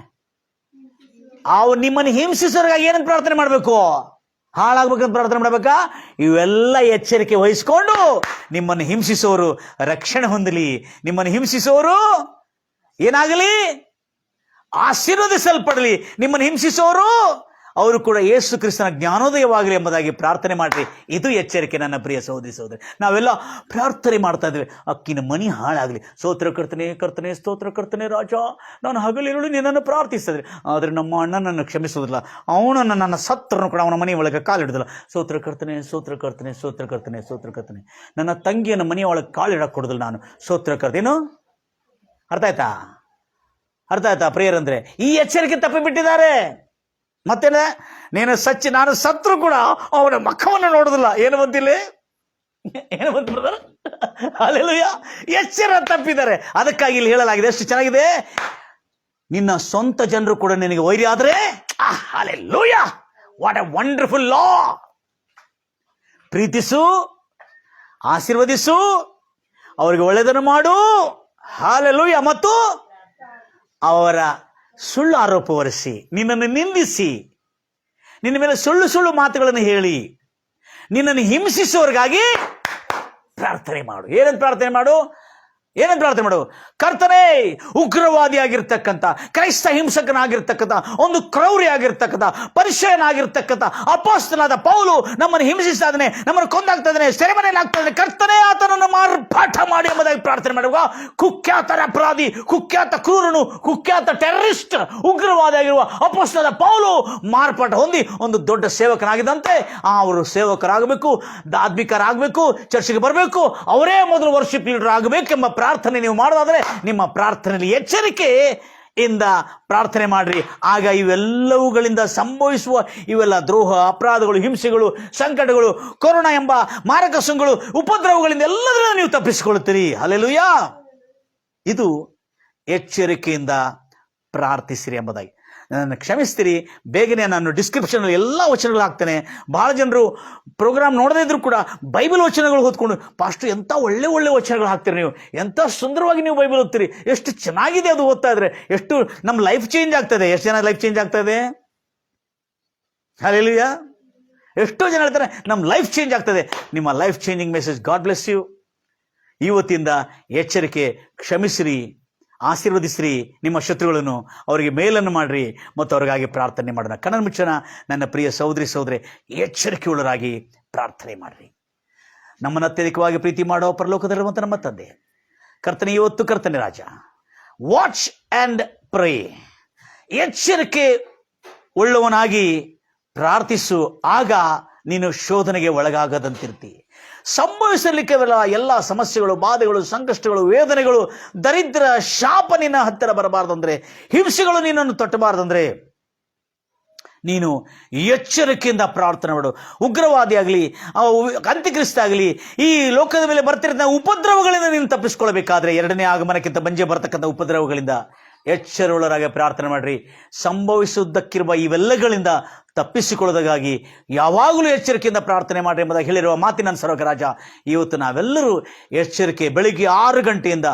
ನಿಮ್ಮನ್ನು ಹಿಂಸಿಸೋರ್ಗಾಗಿ ಏನಂತ ಪ್ರಾರ್ಥನೆ ಮಾಡಬೇಕು? ಹಾಳಾಗ್ಬೇಕಂತ ಪ್ರಾರ್ಥನೆ ಮಾಡಬೇಕಾ? ಇವೆಲ್ಲ ಎಚ್ಚರಿಕೆ ವಹಿಸಿಕೊಂಡು ನಿಮ್ಮನ್ನು ಹಿಂಸಿಸೋರು ರಕ್ಷಣೆ ಹೊಂದಲಿ, ನಿಮ್ಮನ್ನು ಹಿಂಸಿಸೋರು ಏನಾಗಲಿ? ಆಶೀರ್ವದಿಸಲ್ಪಡಲಿ. ನಿಮ್ಮನ್ನು ಹಿಂಸಿಸೋರು ಅವರು ಕೂಡ ಯೇಸು ಕ್ರಿಸ್ತನ ಜ್ಞಾನೋದಯವಾಗಲಿ ಎಂಬುದಾಗಿ ಪ್ರಾರ್ಥನೆ ಮಾಡ್ರಿ. ಇದು ಎಚ್ಚರಿಕೆ ನನ್ನ ಪ್ರಿಯ ಸಹೋದರಿ ಸಹೋದರಿ. ನಾವೆಲ್ಲ ಪ್ರಾರ್ಥನೆ ಮಾಡ್ತಾ ಇದ್ದೇವೆ, ಅಕ್ಕಿನ ಮನಿ ಹಾಳಾಗಲಿ. ಸ್ತೋತ್ರ ಕರ್ತನೆ ಸ್ತೋತ್ರ ಕರ್ತನೆ ರಾಜ, ನಾನು ಹಗಲಿರುಳು ನಿನ್ನನ್ನು ಪ್ರಾರ್ಥಿಸಿದ್ರೆ, ಆದರೆ ನಮ್ಮ ಅಣ್ಣನನ್ನು ಕ್ಷಮಿಸುವುದಿಲ್ಲ, ಅವನನ್ನು ನನ್ನ ಸತ್ರನು ಕೂಡ ಅವನ ಮನೆಯ ಒಳಗೆ ಕಾಲಿಡುದಿಲ್ಲ. ಸ್ತೋತ್ರ ಕರ್ತನೆ. ನನ್ನ ತಂಗಿಯನ್ನು ಮನೆಯ ಒಳಗೆ ಕಾಲಿಡಕ್ಕೆ ಕೊಡುದಿಲ್ಲ ನಾನು. ಸ್ತೋತ್ರ ಕರ್ತೇನು. ಅರ್ಥ ಆಯ್ತಾ ಪ್ರಿಯರಂದ್ರೆ? ಈ ಎಚ್ಚರಿಕೆ ತಪ್ಪಿಬಿಟ್ಟಿದ್ದಾರೆ. ಮತ್ತೇನ? ನಾನು ಸತ್ರು ಕೂಡ ಅವನ ಮುಖವನ್ನು ನೋಡುದಿಲ್ಲ. ಏನು ಬಂತಿಲ್ಲ? ಹಲ್ಲೆಲೂಯಾ. ಎಚ್ಚರ ತಪ್ಪಿದ್ದಾರೆ. ಅದಕ್ಕಾಗಿ ಇಲ್ಲಿ ಹೇಳಲಾಗಿದೆ, ಎಷ್ಟು ಚೆನ್ನಾಗಿದೆ, ನಿನ್ನ ಸ್ವಂತ ಜನರು ಕೂಡ ನಿನಗೆ ವೈರಿ ಆದ್ರೆ, ಹಲ್ಲೆಲೂಯಾ, ವಾಟ್ ಎ ವಂಡರ್ಫುಲ್ ಲಾ. ಪ್ರೀತಿಸು, ಆಶೀರ್ವದಿಸು, ಅವರಿಗೆ ಒಳ್ಳೆಯದನ್ನು ಮಾಡು. ಹಲ್ಲೆಲೂಯಾ. ಮತ್ತು ಅವರ ಸುಳ್ಳು ಆರೋಪ ಹೊರಿಸಿ, ನಿನ್ನನ್ನು ನಿಂದಿಸಿ, ನಿನ್ನ ಮೇಲೆ ಸುಳ್ಳು ಮಾತುಗಳನ್ನು ಹೇಳಿ ನಿನ್ನನ್ನು ಹಿಂಸಿಸುವವರಿಗಾಗಿ ಪ್ರಾರ್ಥನೆ ಮಾಡು. ಏನಂತ ಪ್ರಾರ್ಥನೆ ಮಾಡು? ಏನಂತ ಪ್ರಾರ್ಥನೆ ಮಾಡು? ಕರ್ತನೇ, ಉಗ್ರವಾದಿಯಾಗಿರ್ತಕ್ಕಂಥ, ಕ್ರೈಸ್ತ ಹಿಂಸಕನಾಗಿರ್ತಕ್ಕಂಥ, ಒಂದು ಕ್ರೌರ್ಯ ಆಗಿರ್ತಕ್ಕಂಥ, ಪರಿಚಯನಾಗಿರ್ತಕ್ಕಂಥ ಅಪೊಸ್ತಲನಾದ ಪೌಲು ನಮ್ಮನ್ನು ಹಿಂಸಿಸ್ತಾ ಇದ್ದಾನೆ, ನಮ್ಮನ್ನು ಕೊಂದಾಗ್ತಾ ಇದ್ದಾನೆ, ಸೆರೆಮನೆಯಲ್ಲಾಗ್ತಾ ಇದ್ದಾನೆ. ಕರ್ತನೇ, ಆತನನ್ನು ಮಾರ್ಪಾಠ ಮಾಡಿ ಎಂಬುದಾಗಿ ಪ್ರಾರ್ಥನೆ ಮಾಡುವ. ಕುಖ್ಯಾತ ಅಪರಾಧಿ, ಕುಖ್ಯಾತ ಕ್ರೂರನು, ಕುಖ್ಯಾತ ಟೆರರಿಸ್ಟ್, ಉಗ್ರವಾದಿ ಆಗಿರುವ ಅಪೊಸ್ತಲನಾದ ಪೌಲು ಮಾರ್ಪಾಟ ಹೊಂದಿ ಒಂದು ದೊಡ್ಡ ಸೇವಕನಾಗಿದ್ದಂತೆ ಅವರು ಸೇವಕರಾಗಬೇಕು, ಧಾರ್ಮಿಕರಾಗಬೇಕು, ಚರ್ಚಿಗೆ ಬರಬೇಕು, ಅವರೇ ಮೊದಲು ವರ್ಷಿಪ್ ಲೀಡರ್ ಆಗಬೇಕೆಂಬ ಪ್ರಾರ್ಥನೆ ನೀವು ಮಾಡೋದಾದ್ರೆ ನಿಮ್ಮ ಪ್ರಾರ್ಥನೆಯಲ್ಲಿ ಎಚ್ಚರಿಕೆಯಿಂದ ಪ್ರಾರ್ಥನೆ ಮಾಡ್ರಿ. ಆಗ ಇವೆಲ್ಲವುಗಳಿಂದ ಸಂಭವಿಸುವ ಇವೆಲ್ಲ ದ್ರೋಹ, ಅಪರಾಧಗಳು, ಹಿಂಸೆಗಳು, ಸಂಕಟಗಳು, ಕೊರೋನಾ ಎಂಬ ಮಾರಕ ಸೋಂಕುಗಳು, ಉಪದ್ರವಗಳಿಂದ ಎಲ್ಲದರಿಂದ ನೀವು ತಪ್ಪಿಸಿಕೊಳ್ಳುತ್ತೀರಿ. ಹಲ್ಲೆಲೂಯಾ. ಇದು ಎಚ್ಚರಿಕೆಯಿಂದ ಪ್ರಾರ್ಥಿಸಿರಿ ಎಂಬುದಾಗಿ. ನನ್ನನ್ನು ಕ್ಷಮಿಸ್ತೀರಿ, ಬೇಗನೆ ನಾನು ಡಿಸ್ಕ್ರಿಪ್ಷನ್ ಎಲ್ಲ ವಚನಗಳು ಹಾಕ್ತೇನೆ. ಬಹಳ ಜನರು ಪ್ರೋಗ್ರಾಮ್ ನೋಡದೇ ಇದ್ರು ಕೂಡ ಬೈಬಲ್ ವಚನಗಳು ಓದ್ಕೊಂಡು, ಪಾಸ್ಟರ್ ಎಂಥ ಒಳ್ಳೆ ಒಳ್ಳೆ ವಚನಗಳು ಹಾಕ್ತೀರಿ, ನೀವು ಎಂಥ ಸುಂದರವಾಗಿ ನೀವು ಬೈಬಲ್ ಓದ್ತೀರಿ, ಎಷ್ಟು ಚೆನ್ನಾಗಿದೆ ಅದು ಓದ್ತಾ ಇದ್ರೆ, ಎಷ್ಟು ನಮ್ಮ ಲೈಫ್ ಚೇಂಜ್ ಆಗ್ತದೆ. ಎಷ್ಟು ಜನ ಲೈಫ್ ಚೇಂಜ್ ಆಗ್ತಾ ಇದೆ? ಹಲ್ಲೆಲೂಯಾ. ಎಷ್ಟೋ ಜನ ಹೇಳ್ತಾರೆ ನಮ್ಮ ಲೈಫ್ ಚೇಂಜ್ ಆಗ್ತದೆ. ನಿಮ್ಮ life changing message. God bless you. ಇವತ್ತಿಂದ ಎಚ್ಚರಿಕೆ, ಕ್ಷಮಿಸಿರಿ, ಆಶೀರ್ವದಿಸ್ರಿ ನಿಮ್ಮ ಶತ್ರುಗಳನ್ನು, ಅವರಿಗೆ ಮೇಲನ್ನು ಮಾಡ್ರಿ ಮತ್ತು ಅವ್ರಿಗಾಗಿ ಪ್ರಾರ್ಥನೆ ಮಾಡೋಣ. ಕಣ್ಣನ್ನು ಮುಚ್ಚೋಣ. ನನ್ನ ಪ್ರಿಯ ಸಹೋದರಿ ಸಹೋದರಿ, ಎಚ್ಚರಿಕೆಯುಳ್ಳರಾಗಿ ಪ್ರಾರ್ಥನೆ ಮಾಡ್ರಿ. ನಮ್ಮನ್ನು ಅತ್ಯಧಿಕವಾಗಿ ಪ್ರೀತಿ ಮಾಡೋ ಪರಲೋಕದಲ್ಲಿರುವಂಥ ನಮ್ಮ ತಂದೆ, ಕರ್ತನೆ, ಇವತ್ತು ಕರ್ತನೆ ರಾಜ, ವಾಚ್ ಆ್ಯಂಡ್ ಪ್ರೇ, ಎಚ್ಚರಿಕೆ ಉಳ್ಳವನಾಗಿ ಪ್ರಾರ್ಥಿಸು. ಆಗ ನೀನು ಶೋಧನೆಗೆ ಒಳಗಾಗದಂತಿರ್ತಿ. ಸಂಭವಿಸಲಿಕ್ಕೆಲ್ಲ ಎಲ್ಲ ಸಮಸ್ಯೆಗಳು, ಬಾಧೆಗಳು, ಸಂಕಷ್ಟಗಳು, ವೇದನೆಗಳು, ದರಿದ್ರ, ಶಾಪ ನಿನ್ನ ಹತ್ತಿರ ಬರಬಾರ್ದಂದ್ರೆ, ಹಿಂಸೆಗಳು ನಿನ್ನನ್ನು ತಟ್ಟಬಾರ್ದಂದ್ರೆ ನೀನು ಎಚ್ಚರಿಕೆಯಿಂದ ಪ್ರಾರ್ಥನೆ ಮಾಡು. ಉಗ್ರವಾದಿ ಆಗಲಿ, ಅಂತ್ಯಕ್ರಿಸ್ತ ಆಗಲಿ, ಈ ಲೋಕದ ಮೇಲೆ ಬರ್ತಿರೋ ಉಪದ್ರವಗಳಿಂದ ನೀನು ತಪ್ಪಿಸ್ಕೊಳ್ಬೇಕಾದ್ರೆ, ಎರಡನೇ ಆಗಮನಕ್ಕಿಂತ ಮುಂಚೆ ಬರ್ತಕ್ಕಂಥ ಉಪದ್ರವಗಳಿಂದ ಎಚ್ಚರವುಳ್ಳರಾಗಿ ಪ್ರಾರ್ಥನೆ ಮಾಡ್ರಿ. ಸಂಭವಿಸುವುದಕ್ಕಿರುವ ಇವೆಲ್ಲಗಳಿಂದ ತಪ್ಪಿಸಿಕೊಳ್ಳೋದಕ್ಕಾಗಿ ಯಾವಾಗಲೂ ಎಚ್ಚರಿಕೆಯಿಂದ ಪ್ರಾರ್ಥನೆ ಮಾಡಿ ಎಂಬುದಾಗಿ ಹೇಳಿರುವ ಮಾತಿನ ಸರ್ವಕ ರಾಜ, ಇವತ್ತು ನಾವೆಲ್ಲರೂ ಎಚ್ಚರಿಕೆ, ಬೆಳಿಗ್ಗೆ 6 ಗಂಟೆಯಿಂದ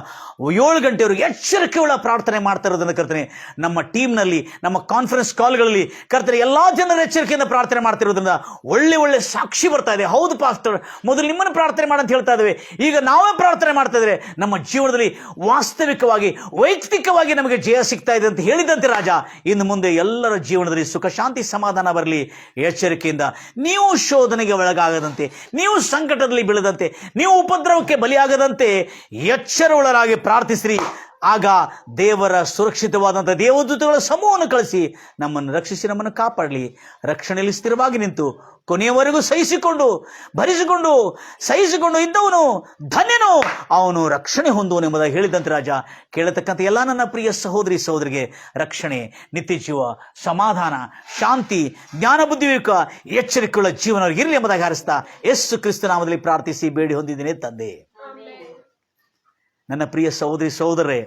7 ಗಂಟೆವರೆಗೆ ಎಚ್ಚರಿಕೆಯುಳ್ಳ ಪ್ರಾರ್ಥನೆ ಮಾಡ್ತಾ ಇರೋದನ್ನು ಕರ್ತನೆ, ನಮ್ಮ ಟೀಮ್ನಲ್ಲಿ, ನಮ್ಮ ಕಾನ್ಫರೆನ್ಸ್ ಕಾಲ್ಗಳಲ್ಲಿ ಕರ್ತನೆ ಎಲ್ಲ ಜನರು ಎಚ್ಚರಿಕೆಯಿಂದ ಪ್ರಾರ್ಥನೆ ಮಾಡ್ತಿರೋದ್ರಿಂದ ಒಳ್ಳೆ ಒಳ್ಳೆ ಸಾಕ್ಷಿ ಬರ್ತಾ ಇದೆ. ಹೌದು ಪಾಸ್ಟರ್, ಮೊದಲು ನಿಮ್ಮನ್ನು ಪ್ರಾರ್ಥನೆ ಮಾಡಂತ ಹೇಳ್ತಾ ಇದ್ದೇವೆ, ಈಗ ನಾವೇ ಪ್ರಾರ್ಥನೆ ಮಾಡ್ತಾ ಇದ್ರೆ ನಮ್ಮ ಜೀವನದಲ್ಲಿ ವಾಸ್ತವಿಕವಾಗಿ, ವೈಯಕ್ತಿಕವಾಗಿ ನಮಗೆ ಜಯ ಸಿಗ್ತಾ ಇದೆ ಅಂತ ಹೇಳಿದಂತೆ ರಾಜ, ಇನ್ನು ಮುಂದೆ ಎಲ್ಲರ ಜೀವನದಲ್ಲಿ ಸುಖ, ಶಾಂತಿ, ಸಮಾಧಾನ ಬರಲಿ. ಎಚ್ಚರಿಕೆಯಿಂದ ನೀವು ಶೋಧನೆಗೆ ಒಳಗಾಗದಂತೆ, ನೀವು ಸಂಕಟದಲ್ಲಿ ಬೀಳದಂತೆ, ನೀವು ಉಪದ್ರವಕ್ಕೆ ಬಲಿಯಾಗದಂತೆ ಎಚ್ಚರವುಳ್ಳರಾಗಿ ಪ್ರಾರ್ಥಿಸಿರಿ. ಆಗ ದೇವರ ಸುರಕ್ಷಿತವಾದಂಥ ದೇವದೂತಗಳ ಸಮೂಹವನ್ನು ಕಳಿಸಿ ನಮ್ಮನ್ನು ರಕ್ಷಿಸಿ, ನಮ್ಮನ್ನು ಕಾಪಾಡಲಿ. ರಕ್ಷಣೆಯಲ್ಲಿ ಸ್ಥಿರವಾಗಿ ನಿಂತು ಕೊನೆಯವರೆಗೂ ಸಹಿಸಿಕೊಂಡು ಇದ್ದವನು ಧನ್ಯನು, ಅವನು ರಕ್ಷಣೆ ಹೊಂದುವನು ಎಂಬುದಾಗಿ ಹೇಳಿದಂತೆ ರಾಜ, ಕೇಳತಕ್ಕಂಥ ಎಲ್ಲ ನನ್ನ ಪ್ರಿಯ ಸಹೋದರಿ ಸಹೋದರಿಗೆ ರಕ್ಷಣೆ, ನಿತ್ಯ ಜೀವ, ಸಮಾಧಾನ, ಶಾಂತಿ, ಜ್ಞಾನ, ಬುದ್ಧಿವಿವೇಕ, ಎಚ್ಚರಿಕೆಯುಳ್ಳ ಜೀವನ ಇರಲಿ ಎಂಬುದಾಗಿ ಹಾರಿಸ್ತಾ ಯೇಸು ಕ್ರಿಸ್ತ ನಾಮದಲ್ಲಿ ಪ್ರಾರ್ಥಿಸಿ ಬೇಡಿ ಹೊಂದಿದ್ದೇನೆ ತಂದೆ. ನನ್ನ ಪ್ರಿಯ ಸಹೋದರಿ ಸಹೋದರರೇ,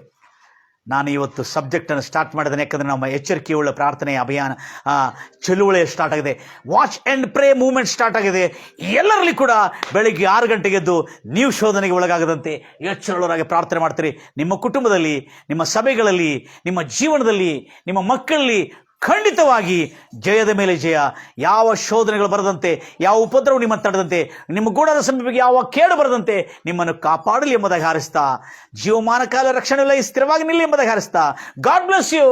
ನಾನು ಇವತ್ತು ಸಬ್ಜೆಕ್ಟನ್ನು ಸ್ಟಾರ್ಟ್ ಮಾಡಿದ್ದೇನೆ, ಯಾಕಂದರೆ ನಮ್ಮ ಎಚ್ಚರಿಕೆಯುಳ್ಳ ಪ್ರಾರ್ಥನೆ ಅಭಿಯಾನ ಚಳುವಳಿ ಸ್ಟಾರ್ಟ್ ಆಗಿದೆ. Watch and pray movement start ಆಗಿದೆ. ಎಲ್ಲರಲ್ಲಿ ಕೂಡ ಬೆಳಿಗ್ಗೆ 6 ಗಂಟೆಗೆ ಎದ್ದು ನೀವು ಶೋಧನೆಗೆ ಒಳಗಾಗದಂತೆ ಎಚ್ಚರವುಳ್ಳರಾಗಿ ಪ್ರಾರ್ಥನೆ ಮಾಡ್ತೀರಿ. ನಿಮ್ಮ ಕುಟುಂಬದಲ್ಲಿ, ನಿಮ್ಮ ಸಭೆಗಳಲ್ಲಿ, ನಿಮ್ಮ ಜೀವನದಲ್ಲಿ, ನಿಮ್ಮ ಮಕ್ಕಳಲ್ಲಿ ಖಂಡಿತವಾಗಿ ಜಯದ ಮೇಲೆ ಜಯ. ಯಾವ ಶೋಧನೆಗಳು ಬರದಂತೆ, ಯಾವ ಉಪದ್ರವ ನಿಮ್ಮ ತಡದಂತೆ, ನಿಮ್ಮ ಗೂಢದ ಸಮೀಪಕ್ಕೆ ಯಾವ ಕೇಡು ಬರದಂತೆ ನಿಮ್ಮನ್ನು ಕಾಪಾಡಲಿ ಎಂಬುದಾಗಿ ಹಾರಿಸ್ತಾ, ಜೀವಮಾನ ಕಾಲ ರಕ್ಷಣೆ ಸ್ಥಿರವಾಗಿ ನಿಲ್ಲಿ ಎಂಬುದಾಗಿ ಹಾರಿಸ್ತಾ, ಗಾಡ್ ಬ್ಲೆಸ್ ಯು.